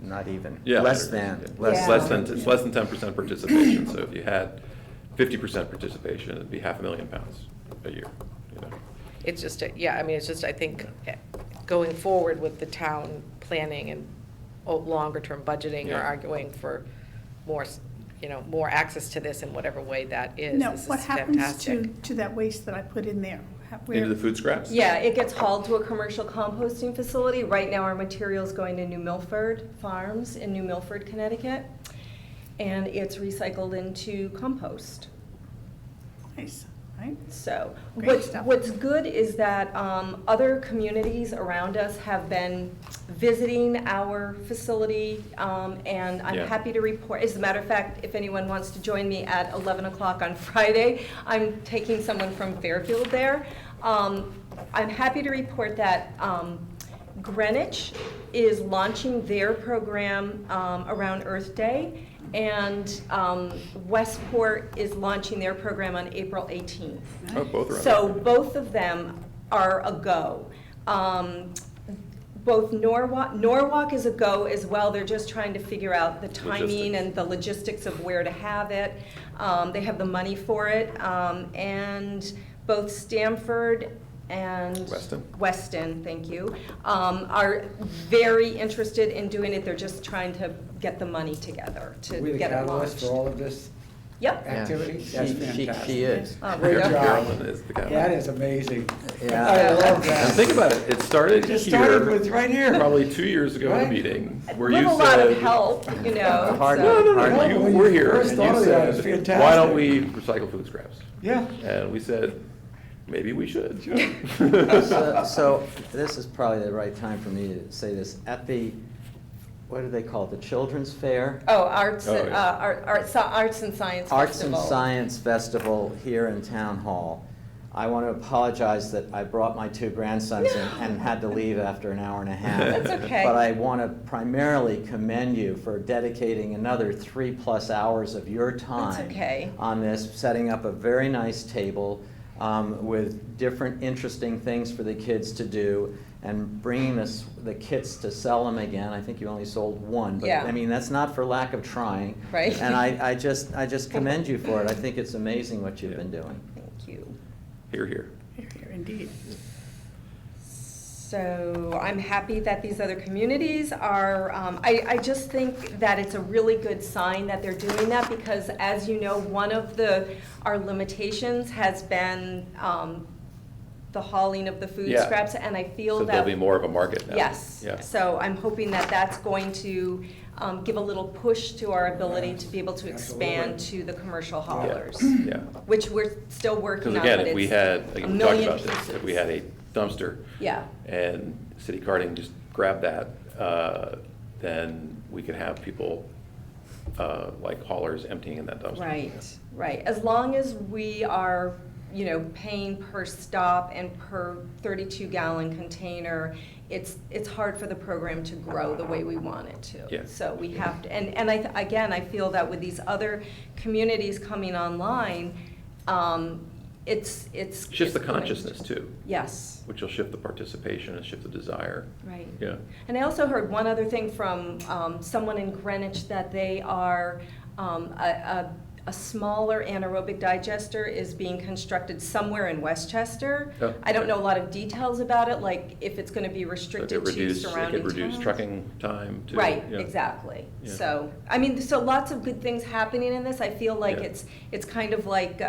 Not even,
yeah.
less than,
It's
less
less
than.
than, it's less than 10% participation, so if you had 50% participation, it'd be 500,000 pounds a year,
It's just, I think going forward with the town planning and longer-term budgeting or
Yeah.
arguing for more, more access to this in whatever way that is,
Now,
this is
what happens
fantastic.
to that waste that I put in there? Where-
Into the food scraps?
Yeah, it gets hauled to a commercial composting facility. Right now, our material's going to New Milford Farms in New Milford, Connecticut, and it's recycled into compost.
Nice, right?
So,
Great stuff.
what's good is that other communities around us have been visiting our facility, and I'm
Yeah.
happy to report, as a matter of fact, if anyone wants to join me at 11 o'clock on Friday, I'm taking someone from Fairfield there. I'm happy to report that Greenwich is launching their program around Earth Day, and Westport is launching their program on April 18th.
Oh, both are on
So
there.
both of them are a go. Both Norwalk is a go as well. They're just trying to figure out the timing
Logistics.
and the logistics of where to have it. They have the money for it. And both Stamford and Weston, thank you, are very interested in doing it. They're just trying to get the money together to
We the
get it
catalyst
launched.
for all of this?
Yep.
activity?
Yeah,
That's
she
fantastic.
is.
Oh,
Good
yeah.
job.
Carolyn is the guy.
That is amazing.
Yeah.
I love
And
that.
think about it, it started
It just started with
here,
right here.
probably 2 years ago in a
Right.
meeting, where you
With
said.
a lot of help, you know.
Hard-
so-
No, no,
Hard-
no,
Well,
you
when
were
you
here,
first
and
thought
you
of that,
said,
it's
why don't
fantastic."
we recycle food scraps?
Yeah.
And we said, maybe we should.
So this is probably the right time for me to say this. At the, what do they call it, the Children's Fair?
Oh, arts,
Oh, yeah.
arts and science
Arts and
festival.
Science Festival here in Town Hall. I want to apologize that I brought my 2 grandsons and had to leave after an hour and a half.
That's okay.
But I want to primarily commend you for dedicating another 3+ hours of your time
okay.
on this, setting up a very nice table with different interesting things for the kids to do, and bringing the kits to sell them again. I think you only sold 1, but
Yeah.
I mean, that's not for lack of trying.
Right.
And I just commend you for it. I think it's amazing what you've been doing.
Thank you.
Here, here.
Here, here, indeed.
So I'm happy that these other communities are, I just think that it's a really good sign that they're doing that, because as you know, one of our limitations has been the hauling of the food
Yeah.
scraps, and I feel
So
that.
there'll be more of a market now.
Yes.
Yeah.
So I'm hoping that that's going to give a little push to our ability to be able to expand to the commercial haulers,
Yeah.
which we're still working
Because
on,
again,
but
if we
it's
had,
a
like we talked
million
about this, if we
pieces.
had a dumpster
Yeah,
and city carting just grabbed that, then we could have people, like haulers emptying in that dumpster.
right, right. As long as we are, you know, paying per stop and per 32-gallon container, it's hard for the program to grow the way we want it to.
Yeah.
So we have to, and again, I feel that with these other communities coming online, it's.
Shifts the
it's going to-
consciousness too,
Yes,
which will shift the participation and shift the desire.
right.
Yeah.
And I also heard one other thing from someone in Greenwich, that they are, a smaller anaerobic digester is being constructed somewhere in Westchester.
Oh.
I don't know a lot of details about it, like if it's gonna be
So
restricted
it
to
reduce, it
surrounding
could reduce
towns.
trucking time too.
Right,
Yeah.
exactly.
Yeah.
So, I mean, so lots of good things happening in this. I feel like
Yeah.
it's kind of like,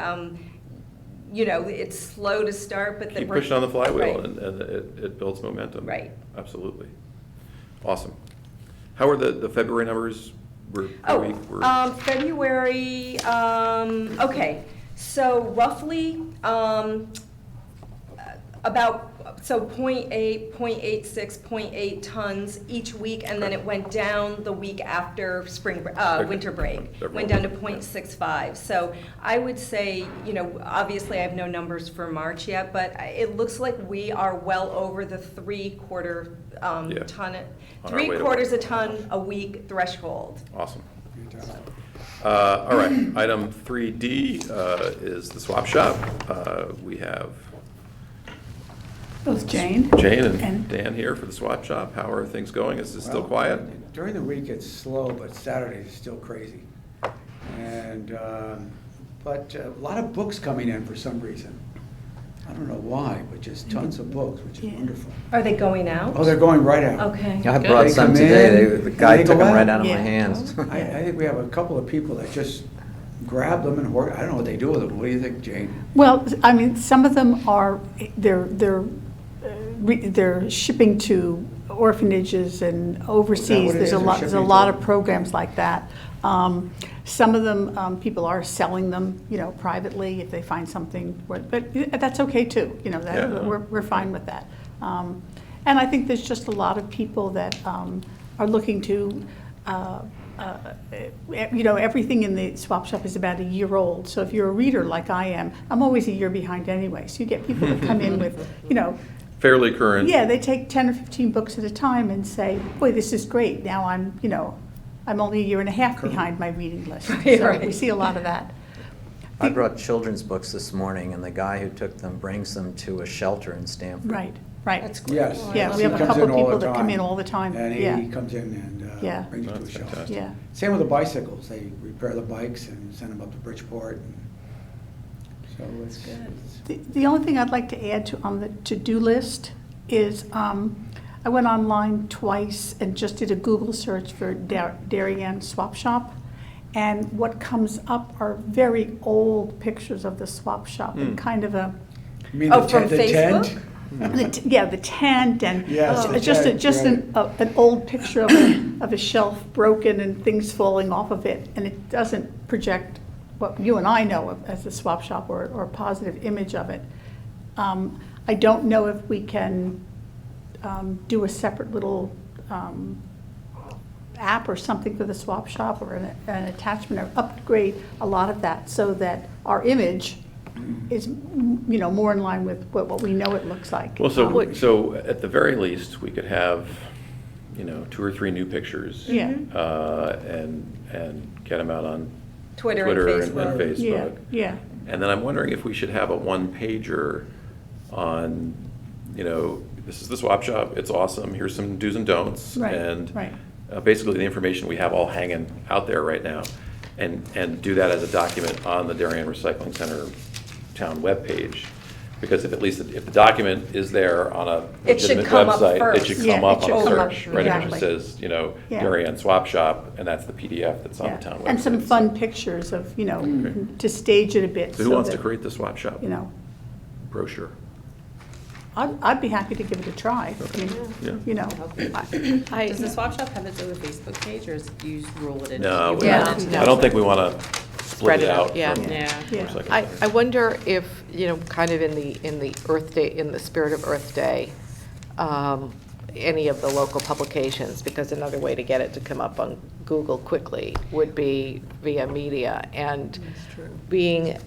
you know, it's slow to start, but then
Keep
we're.
pushing on the flywheel
Right.
and it builds momentum.
Right.
Absolutely. Awesome. How are the February numbers? We're,
Oh,
we're,
February, okay, so roughly, about, so 0.8, 0.86, 0.8 tons each week, and then it went down the week after winter break. Went down to 0.65. So I would say, you know, obviously I have no numbers for March yet, but it looks like we are well over the 3/4
Yeah.
ton,
On our way to
3/4 a ton a week threshold.
awesome. All right, item 3D is the swap shop. We have
Both Jane.
Jane and
And-
Dan here for the swap shop. How are things going? Is it still
Well,
quiet?
During the week, it's slow, but Saturday is still crazy. And, but a lot of books coming in for some reason. I don't know why, but just tons of books, which is
Yeah.
wonderful.
Are they going out?
Oh, they're going right out.
Okay.
I brought
They
some
come
today.
in,
The
and
guy
they
took
go
them right
out.
out of my
Yeah.
hands.
I think we have a couple of people that just grab them and hoard. I don't know what they do with them. What do you think, Jane?
Well, I mean, some of them are, they're shipping to orphanages and overseas.
what it
There's
is? They're
there's a
shipping
lot
to-
of programs like that. Some of them, people are selling them, you know, privately if they find something, but that's okay too, you know,
Yeah.
that, we're fine with that. And I think there's just a lot of people that are looking to, you know, everything in the swap shop is about a year old. So if you're a reader like I am, I'm always a year behind anyway. So you get people that come in with, you know,
Fairly current?
yeah, they take 10 or 15 books at a time and say, boy, this is great. Now I'm, you know, I'm only a year and a half behind my reading list.
Right,
So
right.
we see a lot of that.
I brought children's books this morning, and the guy who took them brings them to a shelter in Stamford.
Right, right.
That's great.
Yes.
Yeah, we
He
have a
comes
couple
in
of
all
people
the
that come
time.
in all the time.
And
Yeah.
he comes in and
Yeah.
brings it to
That's
a shelter.
fantastic.
Yeah.
Same with the bicycles. They repair the bikes and send them up to Bridgeport. And so it's good.
The only thing I'd like to add on the to-do list is, I went online twice and just did a Google search for Darien Swap Shop. And what comes up are very old pictures of the swap shop and kind of a,
You mean
Oh,
the
from
tent? The tent?
yeah, the tent and
Yes, the
just
tent,
an old picture of a shelf broken and things falling off of it. And it doesn't project what you and I know of as a swap shop or a positive image of it. I don't know if we can do a separate little app or something for the swap shop or an attachment or upgrade a lot of that so that our image is, more in line with what we know it looks like.
Well, so at the very least, we could have, 2 or 3 new pictures.
Yeah.
And get them out on
Twitter and
Twitter
Facebook.
and
Yeah,
Facebook.
yeah.
And then I'm wondering if we should have a one-pager on, this is the swap shop, it's awesome, here's some do's and don'ts.
Right,
And
right.
basically the information we have all hanging out there right now. And do that as a document on the Darien Recycling Center town webpage. Because if the document is there on a
It should
legitimate
come up
website, it
first.
should
Yeah,
come
it
up
should
on a
come up,
search, right? It just
exactly.
says,
Yeah.
Darien Swap Shop, and that's the PDF that's on
Yeah.
the town website.
And some fun pictures of, to stage it a bit.
So who wants to
that,
create the swap shop brochure?
I'd be happy to give it a try. I mean,
Yeah.
I,
Does the swap shop have its own Facebook page, or is it you just roll it into?
No,
you
we
Yeah.
roll it into-
I don't think we want to split it out.
yeah.
from
Yeah.
Yeah.
recycling
I
center.
wonder if, kind of in the Earth Day, in the spirit of Earth Day, any of the local publications, because another way to get it to come up on Google quickly would be via media. And being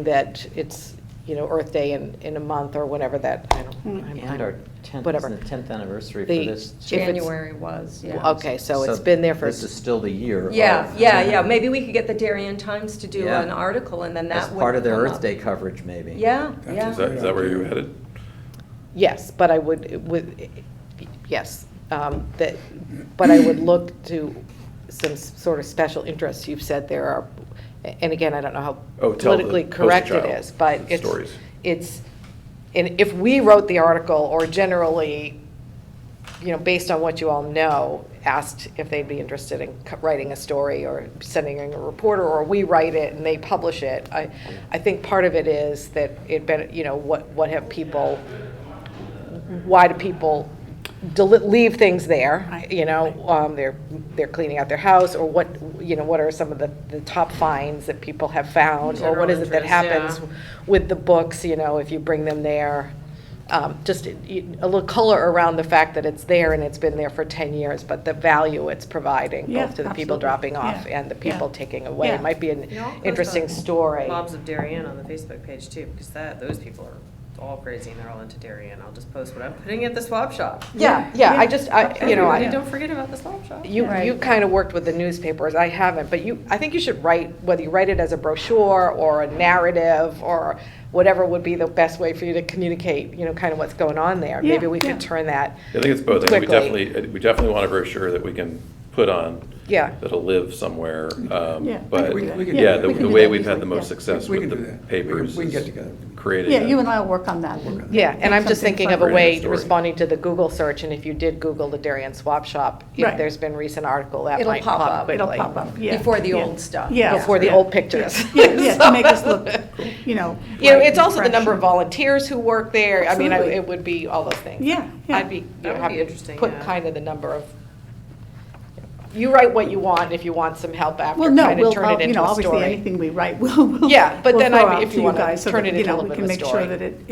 that it's, Earth Day in a month or whenever that, I don't.
And our 10th,
whatever.
isn't it 10th anniversary
The-
for this?
If it's-
January was, yeah.
Okay, so it's been there for.
This is still the year.
Yeah,
of-
yeah. Maybe we could get the Darien Times to do
Yeah.
an article and then
As
that would
part of their
come
Earth
up.
Day coverage, maybe.
Yeah,
That's
yeah.
Is that where you're headed?
Yes, but I yes, but I would look to some sort of special interests. You've said there are, and again, I don't know how
Oh, tell the
politically
poster
correct it
child
is, but
stories.
and if we wrote the article, or generally, based on what you all know, asked if they'd be interested in writing a story or sending in a reporter, or we write it and they publish it, I think part of it is that what have people, why do people leave things there?
Right.
They're cleaning out their house, or what are some of the top finds that people have found, or what
General
is it that
interest,
happens
yeah.
with the books, if you bring them there. Just a little color around the fact that it's there and it's been there for 10 years, but the value it's providing,
Yeah,
both to the people
absolutely.
dropping off
Yeah,
and the people
yeah.
taking away.
Yeah.
It might be an
You know, I'll post
interesting
on
story.
Mobs of Darien on the Facebook page too, because those people are all crazy and they're all into Darien. I'll just post what I'm putting at the swap shop.
Yeah,
Everybody, don't forget about the swap shop.
You
Right.
kind of worked with the newspapers, I haven't, but I think you should write, whether you write it as a brochure or a narrative or whatever would be the best way for you to communicate, kind of what's going on there.
Yeah,
Maybe we
yeah.
could turn that,
I think it's both. I think
Quickly.
we definitely want a brochure that we can put on.
Yeah.
That'll live somewhere.
Yeah.
But,
We can-
yeah,
we
the
can do
way
that
we've had
easily,
the most
yeah.
success
We
with
can
the
do that.
papers
We can get
is
together.
creating.
Yeah,
a-
you and I will work on that.
yeah, and I'm just
Something
thinking of a
fun.
way,
Story.
responding to the Google search, and if you did Google the Darien Swap Shop, if
Right.
there's been recent article, that
It'll
might
pop
pop
up.
quickly.
It'll pop up, yeah.
Before the
yeah.
old stuff.
Yeah.
Before the
yeah,
old pictures.
Yeah, to make us look,
It's also the number of
fresh.
volunteers who work there. I mean,
Absolutely.
it would be all those things.
Yeah, yeah.
I'd be,
That would
happy
be
to
interesting,
put
yeah.
kind of the number of, you write what you want, if you want some help after,
Well, no,
kind of
we'll,
turn it into a
obviously,
story.
anything we write, we'll.
Yeah, but
we'll
then
throw
I'd be-
out
if
to
you wanna
guys so
turn
that,
it into a little
we
bit
can
of a
make sure
story.
that it,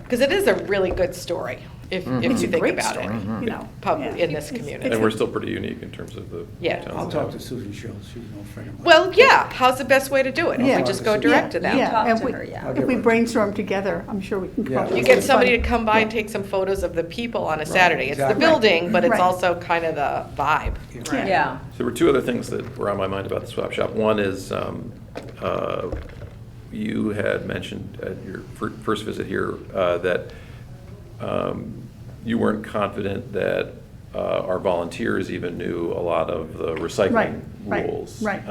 Because it is a really good story, if
it's
you
a
think
great
about
story,
it.
yeah.
In this
It's-
community.
it's
And
a-
we're still pretty unique in terms of the.
Yeah.
towns
I'll
that
talk
have-
to Susan Shields, she's an old friend of mine.
Well, yeah, how's the best way to do it? If
Yeah.
we just go
Yeah,
direct to them?
Yeah,
Talk
and
to
we-
her, yeah.
I'll
if
give
we
her-
brainstorm together, I'm sure we can come
Yeah.
up with
You
something
get somebody to
funny.
come by and
Yeah.
take some photos of the people on a Saturday. It's the
exactly.
building, but it's
Right.
also kind of the vibe.
Yeah.
Yeah.
So there were 2 other things that were on my mind about the swap shop. One is, you had mentioned at your first visit here, that you weren't confident that our volunteers even knew a lot of the recycling
Right, right,
rules.
right.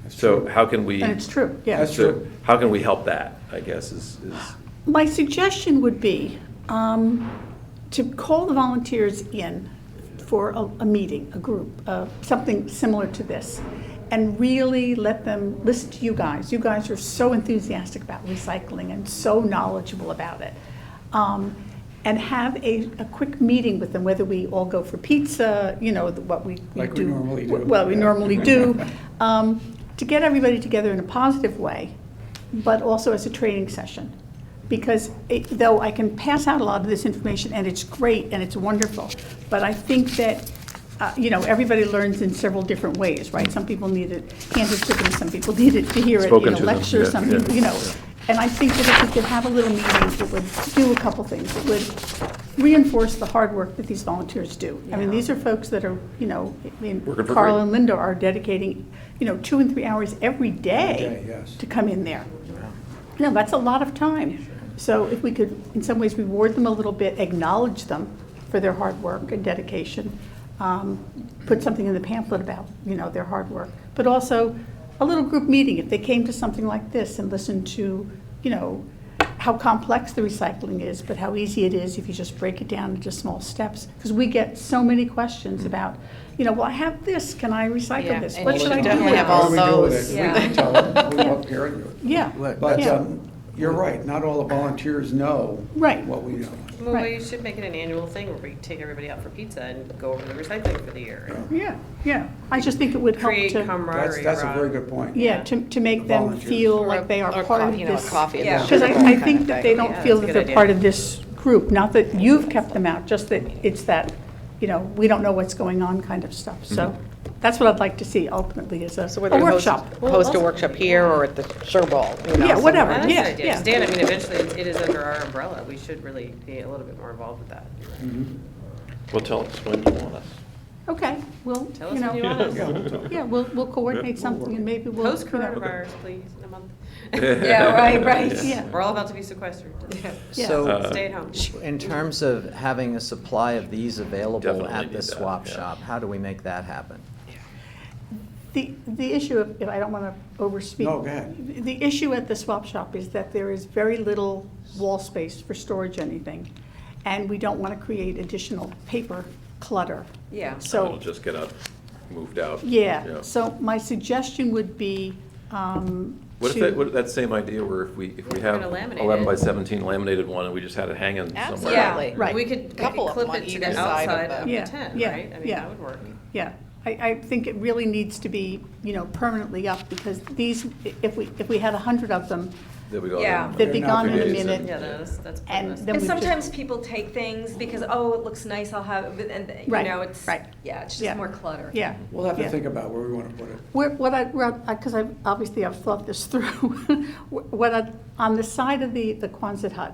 So how can we?
And it's true, yeah.
That's
so
true.
How can we help that, I guess, is,
My suggestion would be to call the volunteers in for a meeting, a group, something similar to this, and really let them listen to you guys. You guys are so enthusiastic about recycling and so knowledgeable about it. And have a quick meeting with them, whether we all go for pizza, you know, what we do.
Like we normally do.
Well, we
Yeah.
normally do, to get everybody together in a positive way, but also as a training session. Because though I can pass out a lot of this information, and it's great and it's wonderful, but I think that, you know, everybody learns in several different ways, right? Some people need it handed to them, some people need it to hear it in
Spoken
a
to them,
lecture,
yeah,
some
yeah,
people, you know.
yeah.
And I think that if we could have a little meeting, it would do a couple things. It would reinforce the hard work that these volunteers do. I mean,
Yeah.
these are folks that are, you know, I mean,
Working for
Carl
free.
and Linda are dedicating, you know, 2 and 3 hours every day
Every day, yes.
to come in there. No, that's a lot of time. So if we could, in some ways, reward them a little bit, acknowledge them for their hard work and dedication, put something in the pamphlet about, you know, their hard work, but also a little group meeting, if they came to something like this and listened to, you know, how complex the recycling is, but how easy it is if you just break it down into small steps. Because we get so many questions about, you know, well, I have this, can I recycle
Yeah,
this?
and
What
you
should I
should
do
definitely
with
have
it?
all
What do we do with
those.
it?
Yeah.
We can tell them, we'll up here and do it.
Yeah,
But
yeah.
you're right, not all the volunteers know
Right.
what we know.
Well,
Right.
we should make it an annual thing where we take everybody out for pizza and go over the recycling for the year. and
Yeah, yeah. I just think it would help
Create
to,
camaraderie
That's a
around.
very good point.
yeah, to make them
Volunteers.
feel like they are
Or
part of
you know, a
this.
coffee and
Yeah.
a
Because
sugar bowl
I
kind
think
of
that
thing.
they don't
Yeah,
feel
that's a
that
good
they're
idea.
part of this group, not that you've kept them out, just that it's that, you know, we don't know what's going on kind of stuff. So that's what I'd like to see ultimately is
So
a
whether host
workshop.
a workshop here or at the Sugar Bowl, you know.
Yeah, whatever.
That's an
Yeah,
idea.
yeah.
'Cause Dan, I mean, eventually it is under our umbrella. We should really be a little bit more involved with that. You're right.
Mhm.
Well, tell us when you want us.
Okay, well,
Tell
you
us when you
know,
want us.
Yeah, we'll talk.
yeah, we'll coordinate something and maybe we'll.
Post
you know,
coronavirus, please, in a month.
Yeah, right.
Yeah.
We're all about to be sequestered.
Yeah.
So,
Stay at home.
in terms of having a supply of these available
Definitely
at
need
the
that,
swap
yeah.
shop, how do we make that happen?
The issue, if I don't want to overspeak.
No, go ahead.
The issue at the swap shop is that there is very little wall space for storage anything, and we don't want to create additional paper clutter.
Yeah.
So it'll
So,
just get moved out.
yeah, so my suggestion would be
What if that same idea where if we have
gonna laminate
11 by
it.
17 laminated one and we just had it hanging somewhere?
Absolutely.
Right.
We could
Couple of
clip
them on
it to
either
the
side of
outside
the-
of the
Yeah,
tent,
yeah,
right? I mean,
yeah.
that would work.
Yeah, I think it really needs to be, you know, permanently up, because these, if we had 100 of them,
There we go.
Yeah.
they'd be
They're not
gone in a
gonna
use it.
minute.
Yeah, that's
And
pointless.
then
And
we just-
sometimes people take things because, oh, it looks nice, I'll have it, and, you
Right,
know, it's,
right.
yeah, it's
Yeah.
just more clutter.
Yeah.
We'll have to
yeah.
think about where we want to put it.
Because obviously I've thought this through, on the side of the Quonset hut,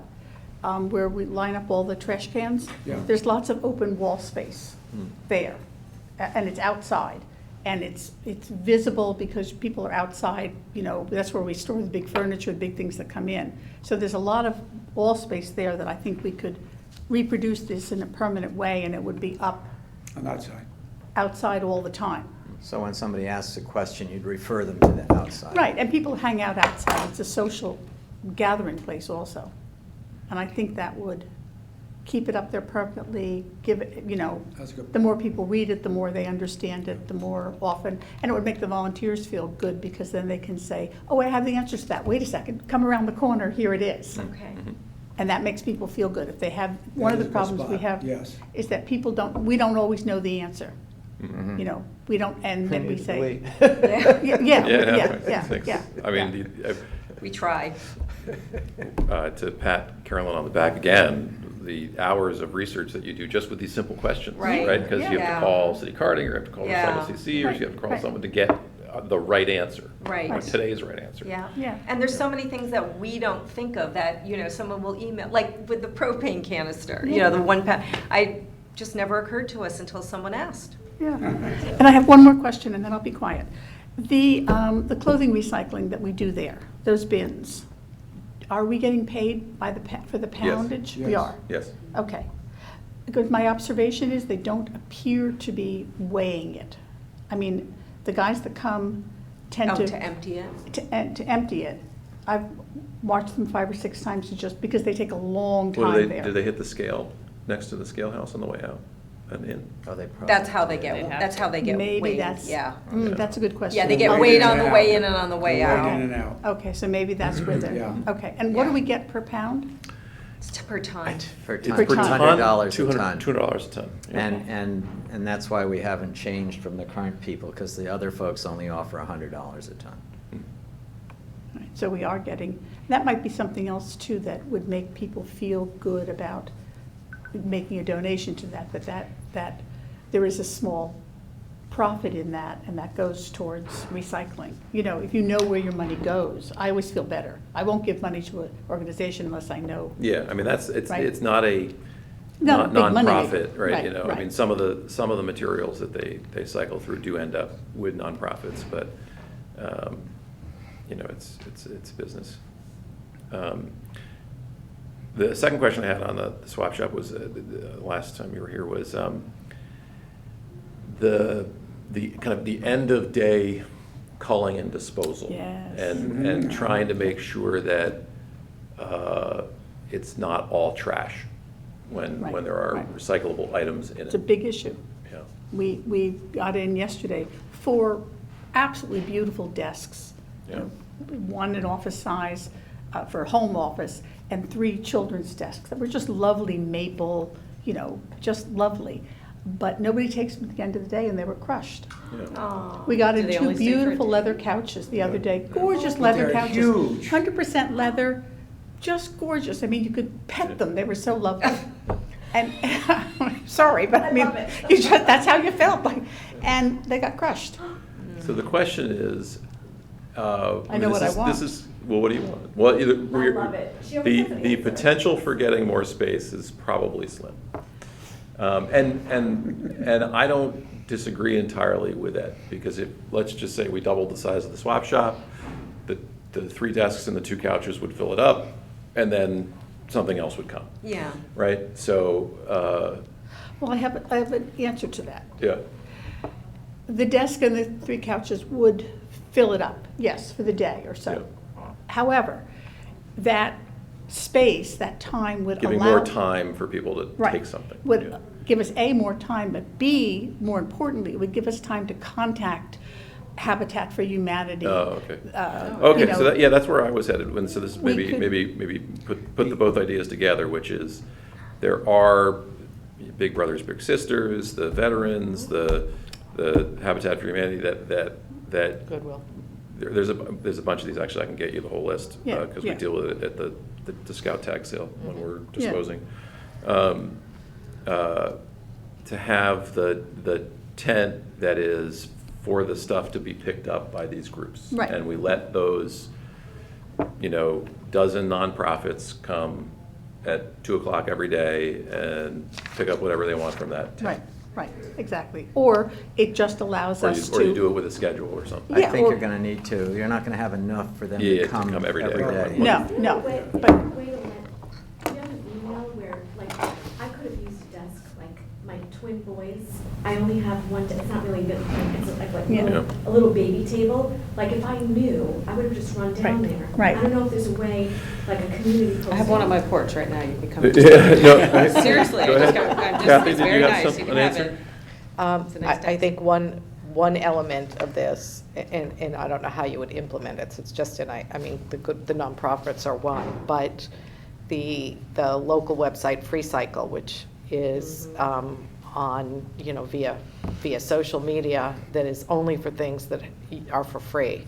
where we line up all the trash cans,
Yeah.
there's lots of open wall space
Hmm.
there, and it's outside. And it's visible because people are outside, you know, that's where we store the big furniture, the big things that come in. So there's a lot of wall space there that I think we could reproduce this in a permanent way, and it would be up
On that side.
outside all the time.
So when somebody asks a question, you'd refer them to the outside?
Right, and people hang out outside, it's a social gathering place also. And I think that would keep it up there permanently, give it, you know,
That's a good
the more people read it, the more they understand it, the more often, and it would make the volunteers feel good, because then they can say, oh, I have the answers to that, wait a second, come around the corner, here it is.
Okay.
Mm-hmm.
And that makes people feel good. If they have, one of
That
the
is a good
problems we
spot,
have
yes.
is that people we don't always know the answer.
Mhm.
You know, we don't, and then we
Neither do
say.
we.
Yeah, yeah,
Thanks.
yeah.
I mean,
We try.
to pat Carolyn on the back again, the hours of research that you do just with these simple questions,
Right.
right? Because you have
Yeah.
to call city carding, or you have to call
Yeah.
Recycle CC, or you have to call
Right.
someone to get the right answer.
Right.
Or today's right answer.
Yeah.
Yeah.
And there's so many things that we don't think of that, you know, someone will email, like with the propane canister, you know, the 1 pound. I just never occurred to us until someone asked.
Yeah. And I have one more question, and then I'll be quiet. The clothing recycling that we do there, those bins, are we getting paid by for the poundage? We
Yes.
are?
Yes.
Okay. Because my observation is they don't appear to be weighing it. I mean, the guys that come tend
Oh,
to.
to empty it?
To empty it. I've watched them 5 or 6 times, just because they take a long
Well,
time
do
there.
they hit the scale, next to the scale house on the way out? an in.
Oh, they probably.
That's how they
They'd
get,
have
that's
to.
how they get
Maybe
weighed,
that's,
yeah.
that's a good question.
Yeah, they get
Right
weighed
in
on
and
the
out.
way in and on the way
Right
out.
in and out.
Okay, so maybe that's where they're,
Yeah.
okay. And what do
Yeah.
we get per pound?
It's per ton.
For
It's
ton,
per ton.
$100 a
$200
ton.
$200 a ton. Yeah.
And that's why we haven't changed from the current people, because the other folks only offer $100 a ton.
Right, so we are getting, that might be something else too that would make people feel good about making a donation to that there is a small profit in that, and that goes towards recycling. You know, if you know where your money goes, I always feel better. I won't give money to an organization unless I know.
Yeah, I mean, it's
Right.
not a
Not a big money
nonprofit,
maker.
right? You know, I
Right.
mean, some of the materials that they cycle through do end up with nonprofits, but, you know, it's business. The second question I had on the swap shop was, the last time you were here, was the kind of the end of day culling and disposal.
Yes.
And trying to make sure that it's not all trash when
Right,
there are
right.
recyclable items in it.
It's a big issue.
Yeah.
We got in yesterday 4 absolutely beautiful desks.
Yeah.
One an office size for a home office, and 3 children's desks that were just lovely maple, you know, just lovely. But nobody takes them at the end of the day, and they were crushed.
Yeah.
Aw.
We got
Do
in
they
2
only stay for a
beautiful
day?
leather couches the other day, gorgeous
But
leather
they're
couches.
huge.
100% leather, just gorgeous. I mean, you could pet them, they were so lovely. And, sorry, but I mean, you just, that's how you felt, like, and they got crushed.
So the question is,
I know what I want.
This is, well, what do you want? Well, either,
love it. She always has an
the
answer.
potential for getting more space is probably slim. And I don't disagree entirely with that, because if, let's just say we doubled the size of the swap shop, the 3 desks and the 2 couches would fill it up, and then something else would come,
Yeah.
right? So,
Well, I have an answer to that.
yeah,
The desk and the 3 couches would fill it up, yes, for the day or so. However, that space, that time would allow.
giving more time for people to
Right.
take something.
Would
Yeah.
give us, A, more time, but B, more importantly, it would give us time to contact Habitat for Humanity.
Oh, okay.
you
Okay, so
know,
that, yeah, that's where I was headed, when, so this is
We
maybe,
could-
maybe put the both ideas together, which is, there are Big Brothers Big Sisters, the veterans, the Habitat for Humanity that
Goodwill.
there's a bunch of these, actually, I can get you the whole list,
Yeah,
because we
yeah.
deal with it at the scout tag sale when we're
Yeah.
disposing. To have the tent that is for the stuff to be picked up by these groups.
Right.
And we let those, you know, dozen nonprofits come at 2:00 every day and pick up whatever they want from that tent.
Right, exactly. Or it just allows
Or
us
you, or you do
to.
it with a schedule or something.
I
Yeah,
think
or-
you're gonna need to. You're not gonna have enough for them
Yeah,
to
to
come
come every
every
day.
day.
No,
Is there
no,
a way,
but-
way to let, do you have an email where, like, I could have used a desk, like, my twin boys, I only have one, it's not really good, it's like
Yeah.
a little baby table. Like, if I knew, I would have just run down
Right,
there.
right.
I don't know if there's a way, like a community posting.
I have one on my porch right now, you can come.
Yeah, no.
Seriously,
Go
I just
ahead.
got, I'm
Kathy,
just, it's
did you
very
have
nice,
some-
you
an
can have
answer?
it. It's a nice
I
desk.
think one element of this, and I don't know how you would implement it, so it's just I mean, the nonprofits are one, but the local website Free Cycle, which is on, you know, via social media, that is only for things that are for free.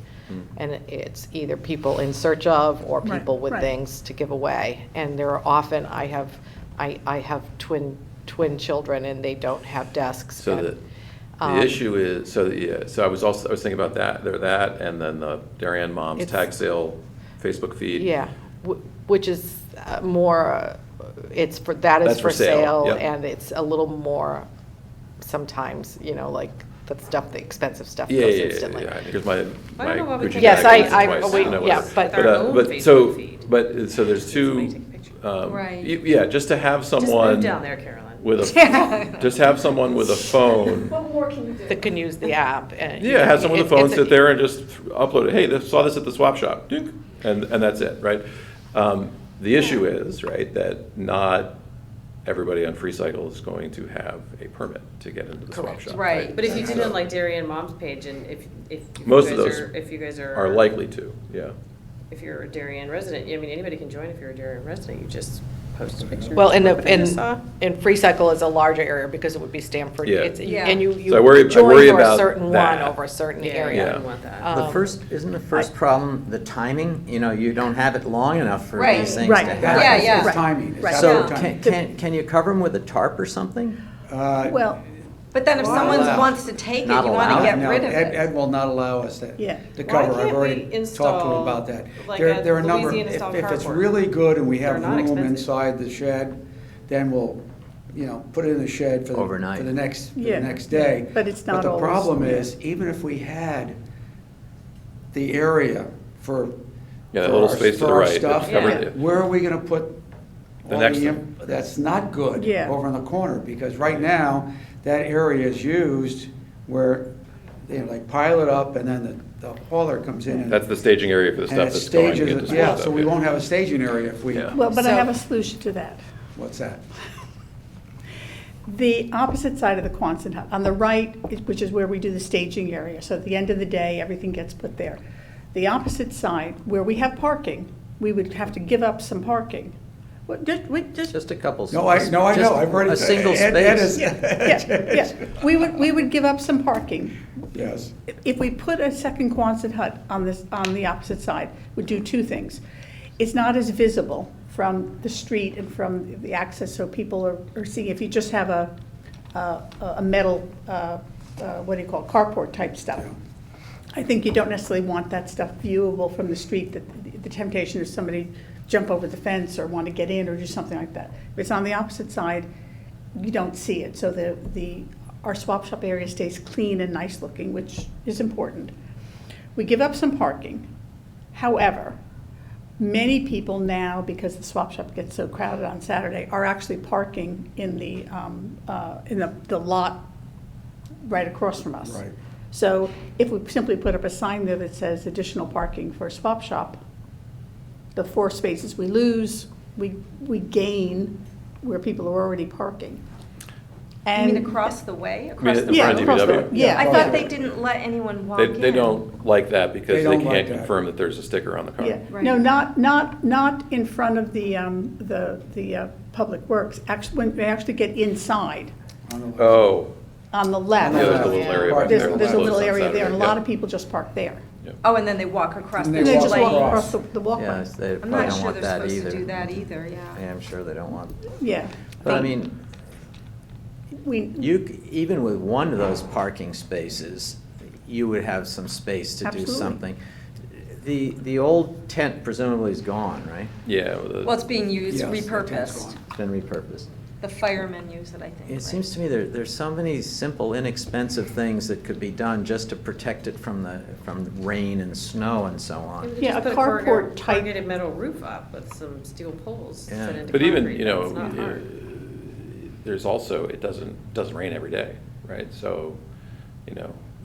And it's either people in search of or
Right,
people with
right.
things to give away. And there are often, I have twin children and they don't have desks.
So
and,
the issue is, so I was thinking about that, and then the Darien Moms
It's-
tag sale Facebook feed.
Yeah, which is more, it's for, that
That's
is
for
for
sale,
sale,
yep.
and it's a little more, sometimes, you know, like, the expensive stuff
Yeah,
goes
yeah,
instantly.
yeah, because my
I don't know why we
Gucci
can't
Yes,
bag is
I-
twice,
we-
you know,
yeah,
whatever.
but-
With our own
but
Facebook
so,
feed.
so there's
Somebody
two,
take pictures.
Right.
yeah, just to have
Just
someone
move down there, Carolyn.
with a, just have someone with a phone.
What more can you do?
That can use the app. And,
Yeah, have someone with a phone
it's
sit there and just upload it. Hey, saw this at the swap shop, dink, and that's it, right? The issue is, right, that not everybody on Free Cycle is going to have a permit to get into the swap
Correct.
shop.
Right.
But if you did
So-
it like Darien Mom's page, and if you
Most of
guys
those
are, if you guys
Are likely to, yeah.
if you're a Darien resident, I mean, anybody can join if you're a Darien resident, you just post a picture.
Well, and,
What I just saw.
and Free Cycle is a larger area because it would be Stamford.
Yeah.
It's-
Yeah.
And you
So I worry
join
about
for a certain one
that.
over a certain
Yeah,
area.
I
Yeah.
don't want that.
Isn't the first problem the timing? You know, you don't have it long enough for
Right.
these things
Right.
to
That's-
happen.
Yeah, yeah.
It's timing. It's
Right.
So
absolute timing.
can you cover them with a tarp or something?
Well,
But then if
Not
someone
allowed.
wants to take it, you
Not
want
allowed?
to get
No,
rid of
Ed
it.
will not allow us
Yeah.
to
Why
cover. I've
can't
already
we
talked to him
install,
about that.
like,
There are
a
a number,
Louisiana style
if it's
carport?
really good and we have
They're not
room
expensive.
inside the shed, then we'll, put it in the shed for
Overnight.
the next
Yeah.
day.
But it's not
But the
always-
problem
yeah.
is, even if we had the area for.
Yeah, that
for
little
our-
space to
for
the
our
right,
stuff,
that's covered
Yeah.
it.
where are we gonna put
The
all
next
the,
thing.
that's not good.
Yeah.
Over in the corner, because right now, that area is used where, like pile it up and then the hauler comes in and.
That's the staging area for the
and
stuff
it
that's going
stages
into
it.
the
Yeah,
swap
so
stuff,
we
yeah.
won't have a staging area if we,
Yeah.
well, but I
So-
have a solution to that.
what's that?
The opposite side of the Quonset hut, on the right, which is where we do the staging area, so at the end of the day, everything gets put there. The opposite side, where we have parking, we would have to give up some parking.
Just a couple.
No, I know,
just
I've already.
A single
Ed
space.
is-
Yeah, we would give up some parking.
Yes,
If we put a second Quonset hut on the opposite side, would do two things. It's not as visible from the street and from the access, so people are seeing, if you just have a metal, what do you call it, carport type stuff. I think you don't necessarily want that stuff viewable from the street, that the temptation is somebody jump over the fence or want to get in or do something like that. If it's on the opposite side, you don't see it, so our swap shop area stays clean and nice looking, which is important. We give up some parking. However, many people now, because the swap shop gets so crowded on Saturday, are actually parking in the lot right across from us.
right.
So if we simply put up a sign there that says additional parking for swap shop, the 4 spaces we lose, we gain where people are already parking.
You mean
And
across the way?
mean
Across
in
the
yeah,
front of
across the
DPW?
way. Yeah,
I
Yeah.
thought they didn't let anyone walk in.
They don't like that because
They
they
don't like
can't
that.
confirm that there's a sticker on the car.
yeah.
Right.
No, not in front of the Public Works. Actually, when they actually get inside,
On the left.
Oh,
on the left.
Yeah, there's a
little area
back
There's
there.
there's a
Closed
little
on
area there, and a
Saturday,
lot
yeah.
of people just park there.
Oh, and then they walk across
And
the
they
And they just
walk
walk
lane.
across.
across the walkway.
Yes, they
I'm
probably
not
don't
sure
want
they're
that
supposed
either.
to do that either,
Yeah,
yeah.
I'm sure they don't want.
Yeah.
But I mean,
We,
even with one of those parking spaces, you would have some space to do
Absolutely.
something. The old tent presumably is gone, right?
yeah.
Well, it's being used,
Yes, the tent's
repurposed.
gone.
It's been repurposed.
The firemen use it, I think.
It
right?
seems to me there's so many simple, inexpensive things that could be done just to protect it from the rain and snow and so on.
Maybe
Yeah,
just
a
put
carport type-
corrugated metal roof up with some steel poles
Yeah.
set into
But even,
concrete. That's not hard.
there's also, it doesn't rain every day, right? So, you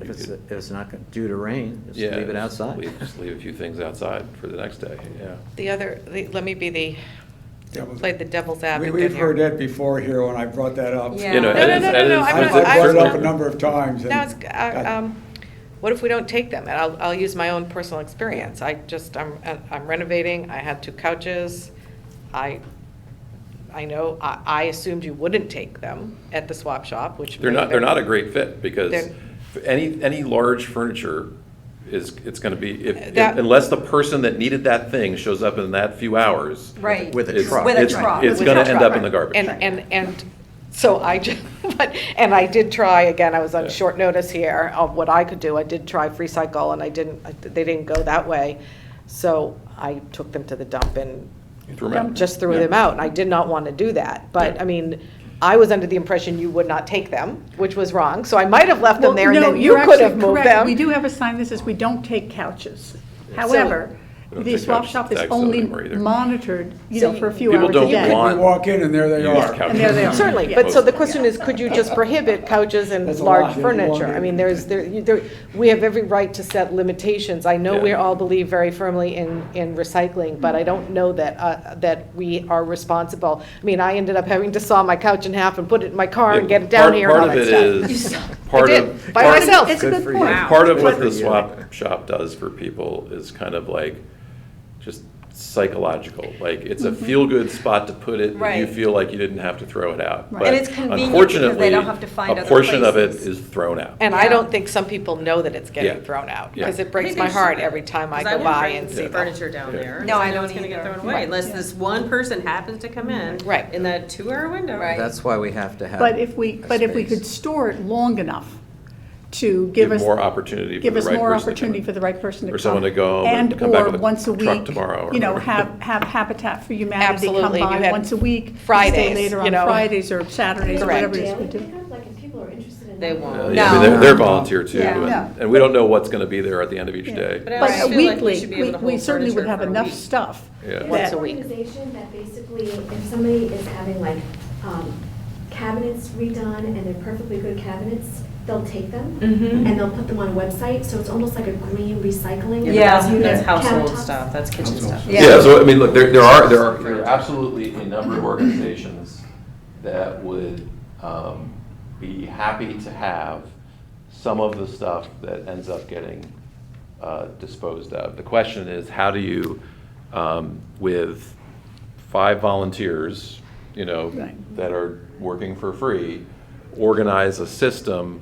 If it's,
could-
if it's not due to rain, just
yeah,
leave it outside.
Just leave a few things outside for the next day, yeah.
Let me be
Devil's-
play the devil's advocate
We've
here.
heard that before here when I brought that up.
Yeah.
You know,
No,
Ed
no,
is-
no,
Ed
no,
is-
I'm
I've
not-
brought it up a
certainly-
number of times. and-
No, it's, what if we don't take them? And I'll use my own personal experience. I'm renovating, I had 2 couches. I know, I assumed you wouldn't take them at the swap shop, which.
They're
maybe
not a great fit because
They're-
any large furniture it's gonna be,
That-
unless the person that needed that thing shows up in that few hours.
Right.
With a
it's-
truck.
With a
it's-
truck.
It's
With
gonna
a
end
truck.
up in the garbage.
And so I just, and I did try, again, I was on
Yeah.
short notice here of what I could do. I did try Free Cycle and they didn't go that way. So I took them to the dump and
You threw 'em out.
just threw
Yeah.
them out. And I did not want to do that. But,
Yeah.
I mean, I was under the impression you would not take them, which was wrong. So I might have left them
Well,
there and
no,
then
you're
you could have
actually
moved
correct.
them.
We do have a sign that says we don't take couches. However,
We don't
The
take
swap
couches
shop
to
is
tag sale
only
anymore either.
monitored,
So
for a few
people
hours a
don't
day.
want-
You walk in and there they
Used
are.
couches.
And there they are.
Certainly,
Yeah.
but so the question is, could you just prohibit couches and
That's a
large
lot.
furniture? I mean, we have every right to set limitations. I know we
Yeah.
all believe very firmly in recycling, but I don't know that we are responsible. I mean, I ended up having to saw my couch in half and put it in my car and get it down here and all that stuff.
Part of it is, part
I did,
of,
by
part-
myself.
It's a good point.
Wow.
part of what
Good
the
for you.
swap shop does for people is kind of like, just psychological. Like, it's a feel-good spot to put it, and you
Right.
feel like you didn't have to throw it out.
Right.
But
And it's convenient because they
unfortunately,
don't have to find
a
other
portion of it
places.
is thrown out.
And I
Yeah.
don't think some people know that it's getting
Yeah.
thrown out,
Yeah.
because it
I
breaks
think
my
they
heart
should.
every time I
'Cause
go
wouldn't
by
bring
and see that.
furniture down
Yeah.
there.
No, I
know
don't
it's gonna get
either.
thrown away
Right.
unless
Yeah.
this one person happens to come in.
Right.
In that 2-hour window.
Right.
That's why we have to have.
But if we
space.
could store it long enough to give us.
more opportunity for
Give
the
us
right
more
person to come
opportunity
in.
for the right person to come.
Or someone to go home and come back
And/or
with a
once a
truck
week,
tomorrow or
you know,
whatever.
have Habitat for Humanity come
Absolutely. You
by
had
once a week. Stay
Fridays,
later
you
on
know.
Fridays or Saturdays or
Correct.
whatever it is we
Daily
do.
pickup, like if people are interested in
They
that.
won't.
Yeah, I
No.
mean, they're volunteer too,
Yeah.
and,
No.
and we don't know what's gonna be there at the end of each
Yeah.
day.
But I
But
also feel like we
weekly,
should be able to
we
hold
certainly would
furniture
have
for a
enough
week.
stuff.
Yeah.
There's
Once
an
a week.
organization that basically, if somebody is having like cabinets redone and they're perfectly good cabinets, they'll take them
Mhm.
and they'll put them on a website, so it's almost like a green recycling.
Yeah.
But that's household
Countertops.
stuff, that's kitchen
Household
stuff.
Yeah.
Yeah, so I mean, look, there are absolutely a number of organizations that would be happy to have some of the stuff that ends up getting disposed of. The question is, how do you, with 5 volunteers, you know,
Right.
that are working for free, organize a system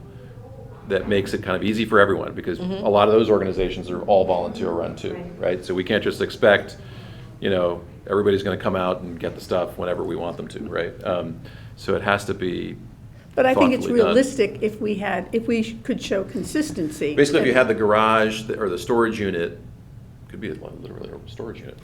that makes it kind of easy for everyone, because a lot of those organizations are all volunteer run too, right? So we can't just expect, you know, everybody's gonna come out and get the stuff whenever we want them to, right? So it has to be
But I think it's
thoughtfully done.
realistic if we could show consistency.
Basically, if you had the garage or the storage unit, could be literally a storage unit,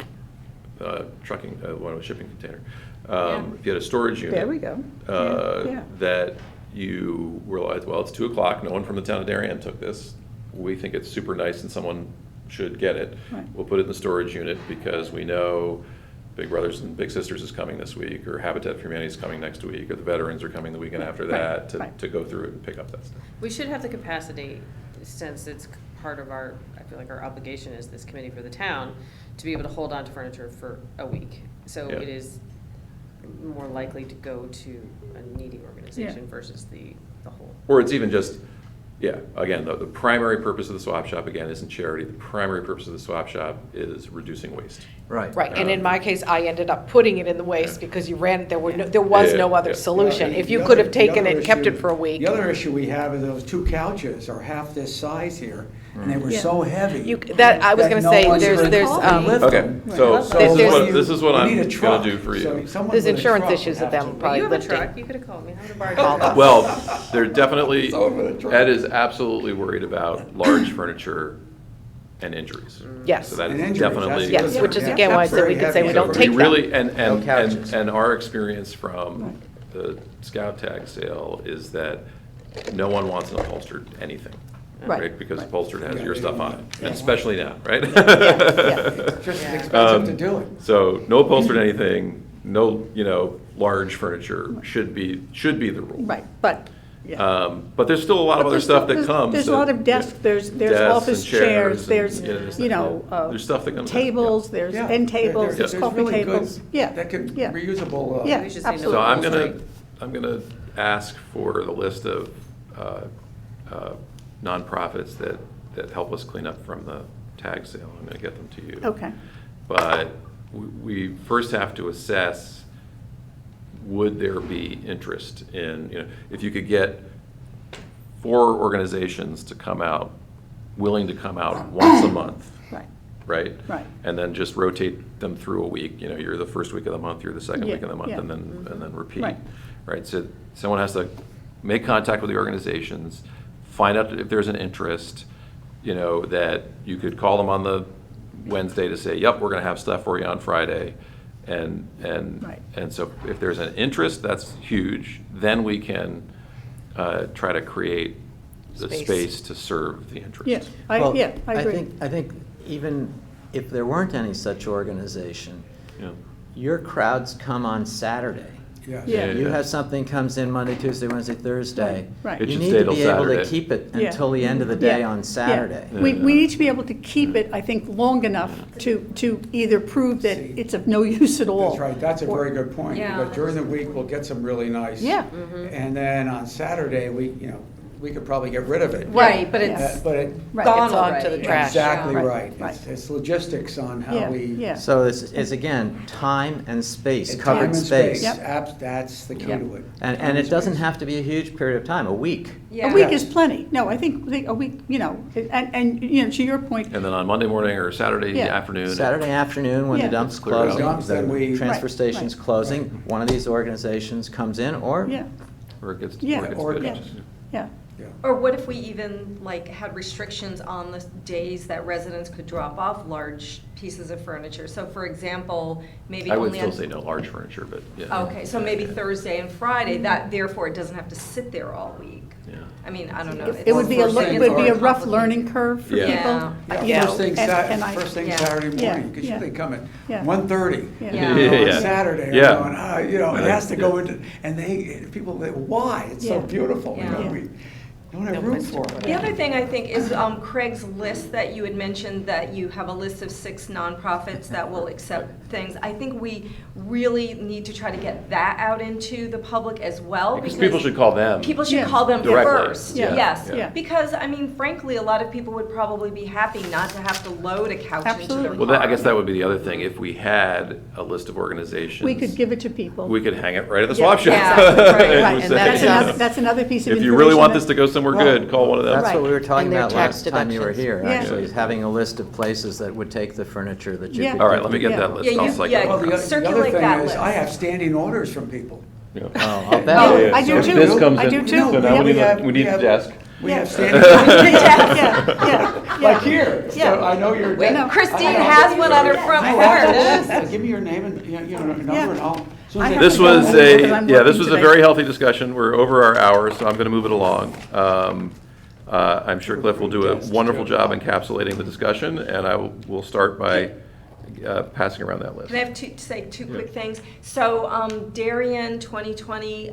trucking, a shipping container. If you had a storage unit.
There we go. Yeah.
That you realize, well, it's 2:00, no one from the town of Darien took this. We think it's super nice and someone should get it.
Right.
We'll put it in the storage unit because we know Big Brothers and Big Sisters is coming this week, or Habitat for Humanity is coming next week, or the veterans are coming the weekend after that
right.
to go through it and pick up that stuff.
We should have the capacity, since it's part of our, I feel like our obligation as this committee for the town, to be able to hold on to furniture for a week. So
Yeah.
it is more likely to go to a needy organization versus the whole.
Or it's even just, yeah, again, the primary purpose of the swap shop, again, isn't charity. The primary purpose of the swap shop is reducing waste.
Right.
Right, and in my case, I ended up putting it in the waste because there was no other
Yeah.
solution.
Yeah,
If you
the
could
other-
have taken
the
it
other
and kept it
issue-
for a week.
The other issue we have is those 2 couches are half this size here, and they were
Yeah.
so heavy.
I was
that
gonna
no
say,
one
there's-
could
there's,
lift
Okay,
them.
so
So
There's-
this is what
you
I'm
need a
gonna
truck.
do for
So
you.
someone
There's
with a
insurance
truck
issues
would
of
have
them
to-
probably
You have a
lifting.
truck, you could have called me, I would have borrowed it.
Well, they're definitely,
Someone with a truck.
Ed is absolutely worried about large furniture and injuries.
Yes.
So that
And
is
injuries,
definitely.
that's-
Yes, which is
Yeah.
again why I said we could say we don't take
We
them.
really, and
No couches.
our experience from the Scout Tag sale is that no one wants an upholstered anything.
Right,
Because
right.
upholstered has
Yeah,
your
they
stuff
don't
on it,
want it.
and especially now, right?
It's just
Yeah.
expensive to do it.
So no upholstered anything, no, large furniture should be the rule.
Right, but, yeah.
But there's still a lot of
But
other
there's
stuff
still-
that comes.
There's a lot of desks, there's
Desks
office
and
chairs,
and,
there's,
there's
there's
stuff that comes. in, yeah.
tables, there's
Yeah,
end tables, there's
there's
coffee
really good-
tables. Yeah,
That could,
yeah.
reusable.
Yeah,
We should say no
absolutely.
So
upholstery.
I'm gonna ask for the list of nonprofits that help us clean up from the tag sale. I'm gonna get them to you.
Okay,
But we first have to assess, would there be interest in, if you could get 4 organizations to come out, willing to come out once a month,
right,
right?
Right.
And then just rotate them through a week, you're the first week of the month, you're the second
Yeah,
week of the month,
yeah.
and then repeat.
Right.
Right, so someone has to make contact with the organizations, find out if there's an interest, that you could call them on the Wednesday to say, yep, we're gonna have stuff for you on Friday. And
Right.
so if there's an interest, that's huge, then we can try to create the
Space.
space to serve the interest.
yeah,
Well,
I agree.
I think even if there weren't any such organization,
Yeah.
your crowds come on Saturday.
Yes.
Yeah.
You have something comes in Monday, Tuesday, Wednesday, Thursday.
Right.
It
You
should
need
stay
to
till
be able to
Saturday.
keep it
Yeah.
until the end of the day
Yeah.
on Saturday.
Yeah. We need to be able to keep it, I think, long enough to either prove that
See.
it's of no use at all.
That's right, that's a
or-
very good point,
Yeah.
because during the week, we'll get some really nice.
Yeah.
And then on Saturday, we could probably get rid of it.
Right, but
Yeah.
it's
But it,
Right.
gone
It's on to
already.
the trash.
exactly
Yeah.
right.
Right.
It's logistics on
Yeah,
how we.
yeah.
So it's again, time and space,
Time
covered
and
space.
Yep.
That's the key
Yep.
to it.
And
Time
it doesn't
space.
have to be a huge period of time, a week.
Yeah.
A week is plenty. No, I think a week, and, to your point,
And then on Monday morning or Saturday
Yeah.
afternoon.
Saturday afternoon, when the
Yeah.
dump's
Clear it out.
closing,
Dumps, then we-
the transfer
Right,
station's
right.
closing, one of these organizations comes in, or
yeah,
Or it gets,
Yeah.
or it gets
Or-
finished.
yeah.
Yeah.
Or what if we even had restrictions on the days that residents could drop off large pieces of furniture? So for example, maybe
I would
only
still
on.
say no large furniture, but yeah.
Okay, so maybe Thursday and Friday, that therefore it doesn't have to sit there all week.
Yeah.
I mean, I don't know.
It would be a,
First thing
it would be a
or-
rough learning curve for people.
Yeah.
you know,
First thing,
and I-
first thing
Yeah.
Saturday
Yeah,
morning, because
yeah.
they come
Yeah.
at 1:30.
Yeah.
Yeah.
Yeah.
On Saturday,
Yeah.
I'm going, it has to go
Yeah.
into, and people, why? It's so
Yeah.
beautiful,
Yeah.
we don't have
No
room
place to
for
put
it.
The other thing I think is Craig's list that you had mentioned, that you have a list of 6 nonprofits that will accept things. I think we really need to try to get that out into the public as well.
Because people should call them.
People should
Yeah.
call them
Directly.
first,
Yeah.
yes.
Yeah.
Because, I mean, frankly, a lot of people would probably be happy not to have to load a couch into their
Absolutely.
Well,
car.
I guess that would be the other thing. If we had a list of organizations.
We could give it to people.
We could hang it right at the
Yeah.
swap shop.
Yeah,
And
right,
Right,
we'll
and
say,
that's
you know,
another, that's another piece of
If
information.
you really want
that-
this to go somewhere
Well,
good, call one of them.
That's
Right.
what we were talking
And their
about
tax
last time you were
deductions.
here,
Yeah.
actually, is having a list of places that would take the furniture that you
Yeah.
could.
All right, let me get
Yeah.
that list.
Yeah,
I'll
you-
cycle
yeah,
it
Well,
around.
the other
Circulate
thing
that
is,
list.
I have standing orders from people.
Yeah.
Oh, I'll bet.
Oh,
Yeah,
I
so
do
if
too.
this comes
I
in-
do too.
So now we
Yeah.
need a desk.
We
Yeah.
have standing
Yeah,
like here.
Yeah.
So I know you're.
Wait,
No.
Christine has one on her front
I have
porch.
the list. Give me your name and, number
Yeah.
and I'll. as soon as
I
they-
have
This
to go
was
home
a,
because I'm
yeah, this
working
was a
today.
very healthy discussion. We're over our hour, so I'm going to move it along. I'm sure Cliff will do a wonderful job encapsulating the discussion, and will start by passing around that list.
Can I have say two
Yeah.
quick things? So Darien 2020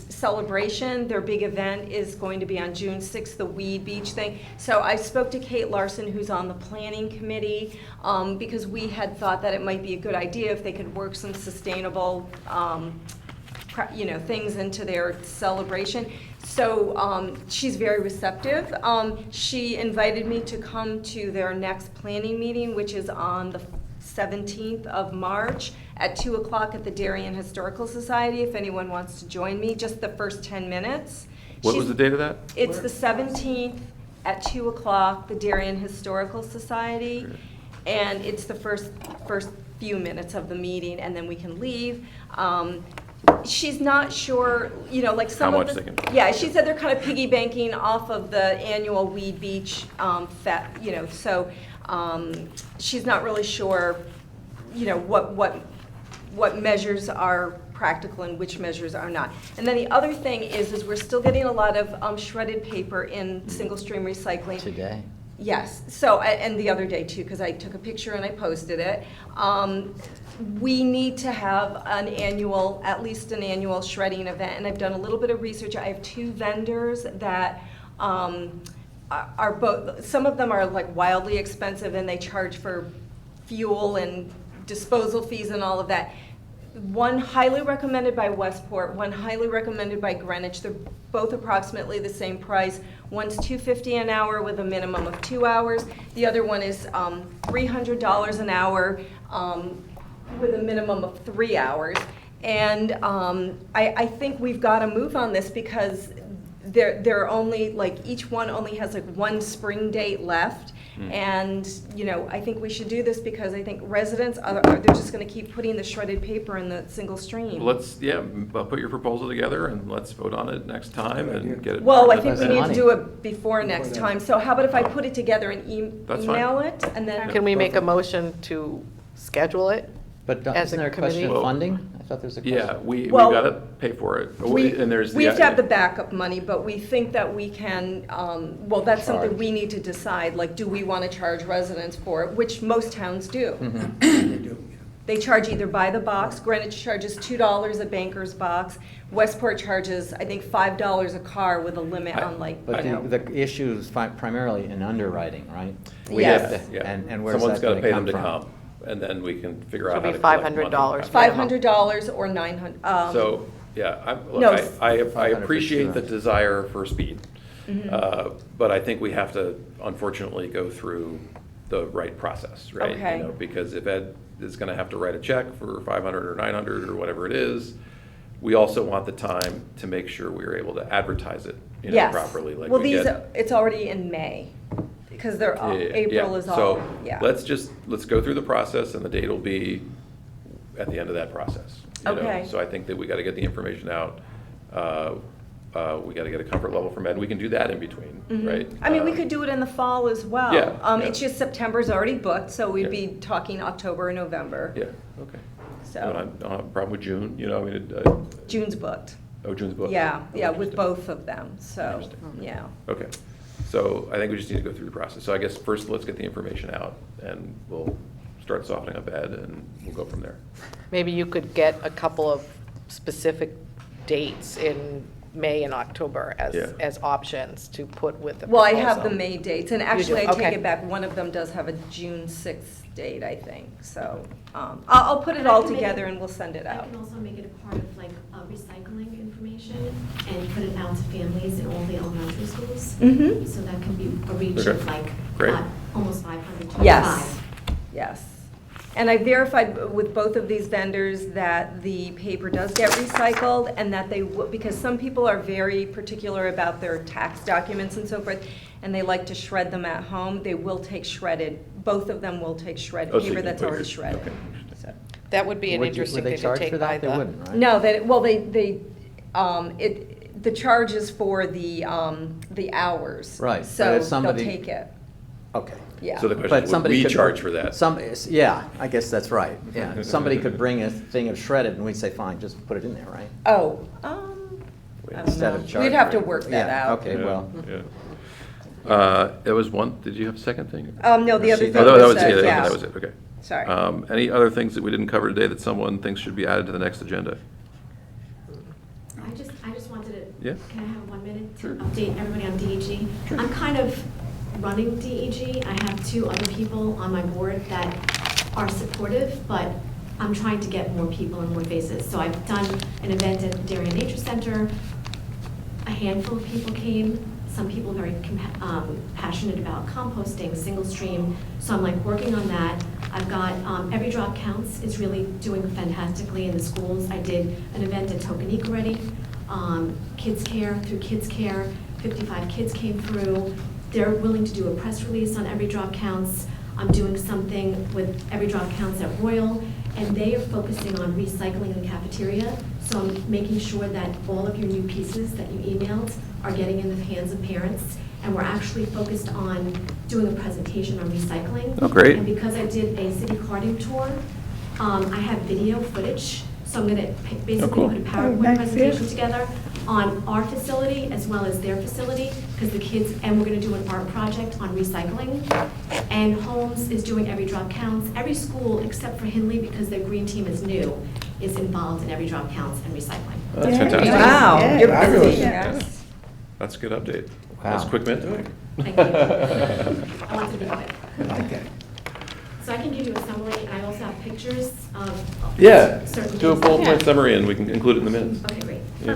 celebration, their big event is going to be on June 6th, the Weed Beach thing. So I spoke to Kate Larson, who's on the planning committee, because we had thought that it might be a good idea if they could work some sustainable things into their celebration. So she's very receptive. She invited me to come to their next planning meeting, which is on the 17th of March at 2 o'clock at the Darien Historical Society, if anyone wants to join me, just the first 10 minutes.
What was the date of that?
It's the 17th at 2 o'clock, the Darien Historical Society. And it's the first few minutes of the meeting, and then we can leave. She's not sure, like some
How
of
much
the.
they can-
Yeah, she said they're kind of piggy banking off of the annual Weed Beach so she's not really sure, what measures are practical and which measures are not. And then the other thing is we're still getting a lot of shredded paper in single-stream recycling.
Today.
Yes, so, and the other day too, because I took a picture and I posted it. We need to have at least an annual shredding event, and I've done a little bit of research. I have 2 vendors that are both, some of them are like wildly expensive and they charge for fuel and disposal fees and all of that. One highly recommended by Westport, one highly recommended by Greenwich. They're both approximately the same price. One's $250 an hour with a minimum of 2 hours. The other one is $300 an hour with a minimum of 3 hours. And I think we've got to move on this because they're only, each one only has 1 spring date left. And, I think we should do this because I think residents, they're just going to keep putting the shredded paper in the single stream.
Let's, put your proposal together and let's vote on it next time
Good idea.
and get it.
Well, I
turned
think
up.
we
That's
need to
money.
do it before next
that.
time. So how about if I put it together and
That's fine.
email it and then?
Can we make a motion to schedule it?
But
As
isn't
a
there a question
committee?
of funding? I thought there's a
Yeah,
question.
we
Well,
gotta pay for it. And there's
We have to have the backup money, but we think that we can, well, that's something
Charge.
we need to decide, like, do we want to charge residents for it, which most towns do.
They do, yeah.
They charge either by the box, Greenwich charges $2 a banker's box, Westport charges, I think, $5 a car with a limit on like,
But
you know.
the issue is primarily in underwriting, right?
We
Yes.
have to, yeah.
And where's
Someone's
that
gotta
gonna
pay
come
them to
from?
come, and then we can figure out
Should
how
be
to collect money.
$500.
$500 or $900.
So, yeah,
No,
look, I
500 for
appreciate the
sure.
desire for speed.
Mm-hmm.
But I think we have to unfortunately go through the right process, right?
Okay.
You know, because if Ed is gonna have to write a check for 500 or 900 or whatever it is, we also want the time to make sure we're able to advertise it, you know,
Yes.
properly, like
Well,
we
these,
get.
it's already in May, because they're,
Yeah, yeah,
April
yeah.
is all,
So,
yeah.
let's go through the process, and the date will be at the end of that process. You know?
Okay.
So I think that we gotta get the information out, we gotta get a comfort level from Ed, we can do that in between,
Mhm.
right?
I mean, we could do it in the fall as well.
Yeah, yeah.
It's just September's already booked, so we'd
Yeah.
be talking October or November.
Yeah, okay.
So,
I don't have a problem with June, you know, I mean,
June's booked.
June's booked.
Yeah,
Oh,
yeah, with
interesting.
both of them, so,
Interesting.
yeah.
Okay, so I think we just need to go through the process. So I guess first, let's get the information out, and we'll start softening up Ed, and we'll go from there.
Maybe you could get a couple of specific dates in May and October
Yeah.
as options to put with the
Well, I
proposal.
have the May dates, and
You
actually,
do?
I take
Okay.
it back, one of them does have a June 6th date, I think, so, I'll put it
And I
all
can make
together
it-
and we'll send it
I
out.
can also make it a part of like recycling information and put it out to families in all the elementary schools.
Mm-hmm,
So that can be a reach
Okay.
of like
Great.
almost 525.
yes, yes. And I verified with both of these vendors that the paper does get recycled and that they, because some people are very particular about their tax documents and so forth, and they like to shred them at home, they will take shredded, both of them will take shredded
Oh, so you
paper
can
that's
put
already
your-
shredded.
okay.
So.
That would be an
Would
interesting
they
thing to
charge for
take by
that? They
the.
wouldn't, right?
No, well, the charge is for the hours.
Right, but
So
if
they'll
somebody-
take it,
Okay.
yeah.
So the question
But
is, would
somebody
we
could.
charge for that?
Yeah, I guess that's right, yeah. Somebody could bring a thing of shredded, and we'd say, fine, just put it in there, right?
Oh, I don't
Instead
know.
of charging.
We'd have to work that
Yeah,
out.
okay,
Yeah,
well.
yeah. It was one, did you have a second thing?
No, the other
She-
thing
Oh, that
was
was
that,
it,
yeah.
that was it, okay.
Sorry.
Any other things that we didn't cover today that someone thinks should be added to the next agenda?
I just wanted to,
Yeah.
can I have 1 minute to
Sure.
update everybody on DEG? I'm kind of running DEG. I have 2 other people on my board that are supportive, but I'm trying to get more people and more faces. So I've done an event at the Darien Nature Center. A handful of people came, some people very passionate about composting, single stream. So I'm like working on that. I've got, Every Drop Counts is really doing fantastically in the schools. I did an event at Tokenique already. Kids Care, through Kids Care, 55 kids came through. They're willing to do a press release on Every Drop Counts. I'm doing something with Every Drop Counts at Royal, and they are focusing on recycling in the cafeteria. So I'm making sure that all of your new pieces that you emailed are getting in the hands of parents. And we're actually focused on doing a presentation on recycling.
Oh, great.
And because I did a city carding tour, I have video footage. So I'm gonna basically
cool.
put a
Oh,
PowerPoint
nice,
presentation
yeah.
together on our facility as well as their facility, because the kids, and we're gonna do an art project on recycling. And Holmes is doing Every Drop Counts. Every school, except for Hindley, because their green team is new, is involved in Every Drop Counts and recycling.
That's
Yeah.
fantastic.
Wow,
Yeah.
you're
Fabulous.
busy, yes.
That's a good update.
Wow.
That's quick minute.
Thank you. I wanted to be quick.
I like that.
So I can give you a summary, and I also have pictures of
Yeah,
certain
do a
things.
bullet point summary, and we can include it in the minutes.
Okay, great.
Yeah.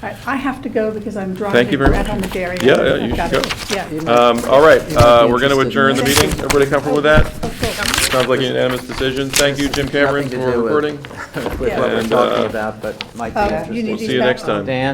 All right, I have to go because I'm driving.
Thank you very
We're
much.
at home Dairy.
Yeah, yeah, you
I've got
should
it.
go.
Yeah.
You might-
All right,
You might be
we're going to
interested
adjourn
in
the
this.
meeting. Everybody comfortable with that?
Okay.
Sounds like a unanimous decision. Thank you, Jim Cameron,
Nothing to
for
do with-
recording.
With what we're
And,
talking about, but might be
You
interesting.
need
We'll
these
see you
back?
next time.
Dan?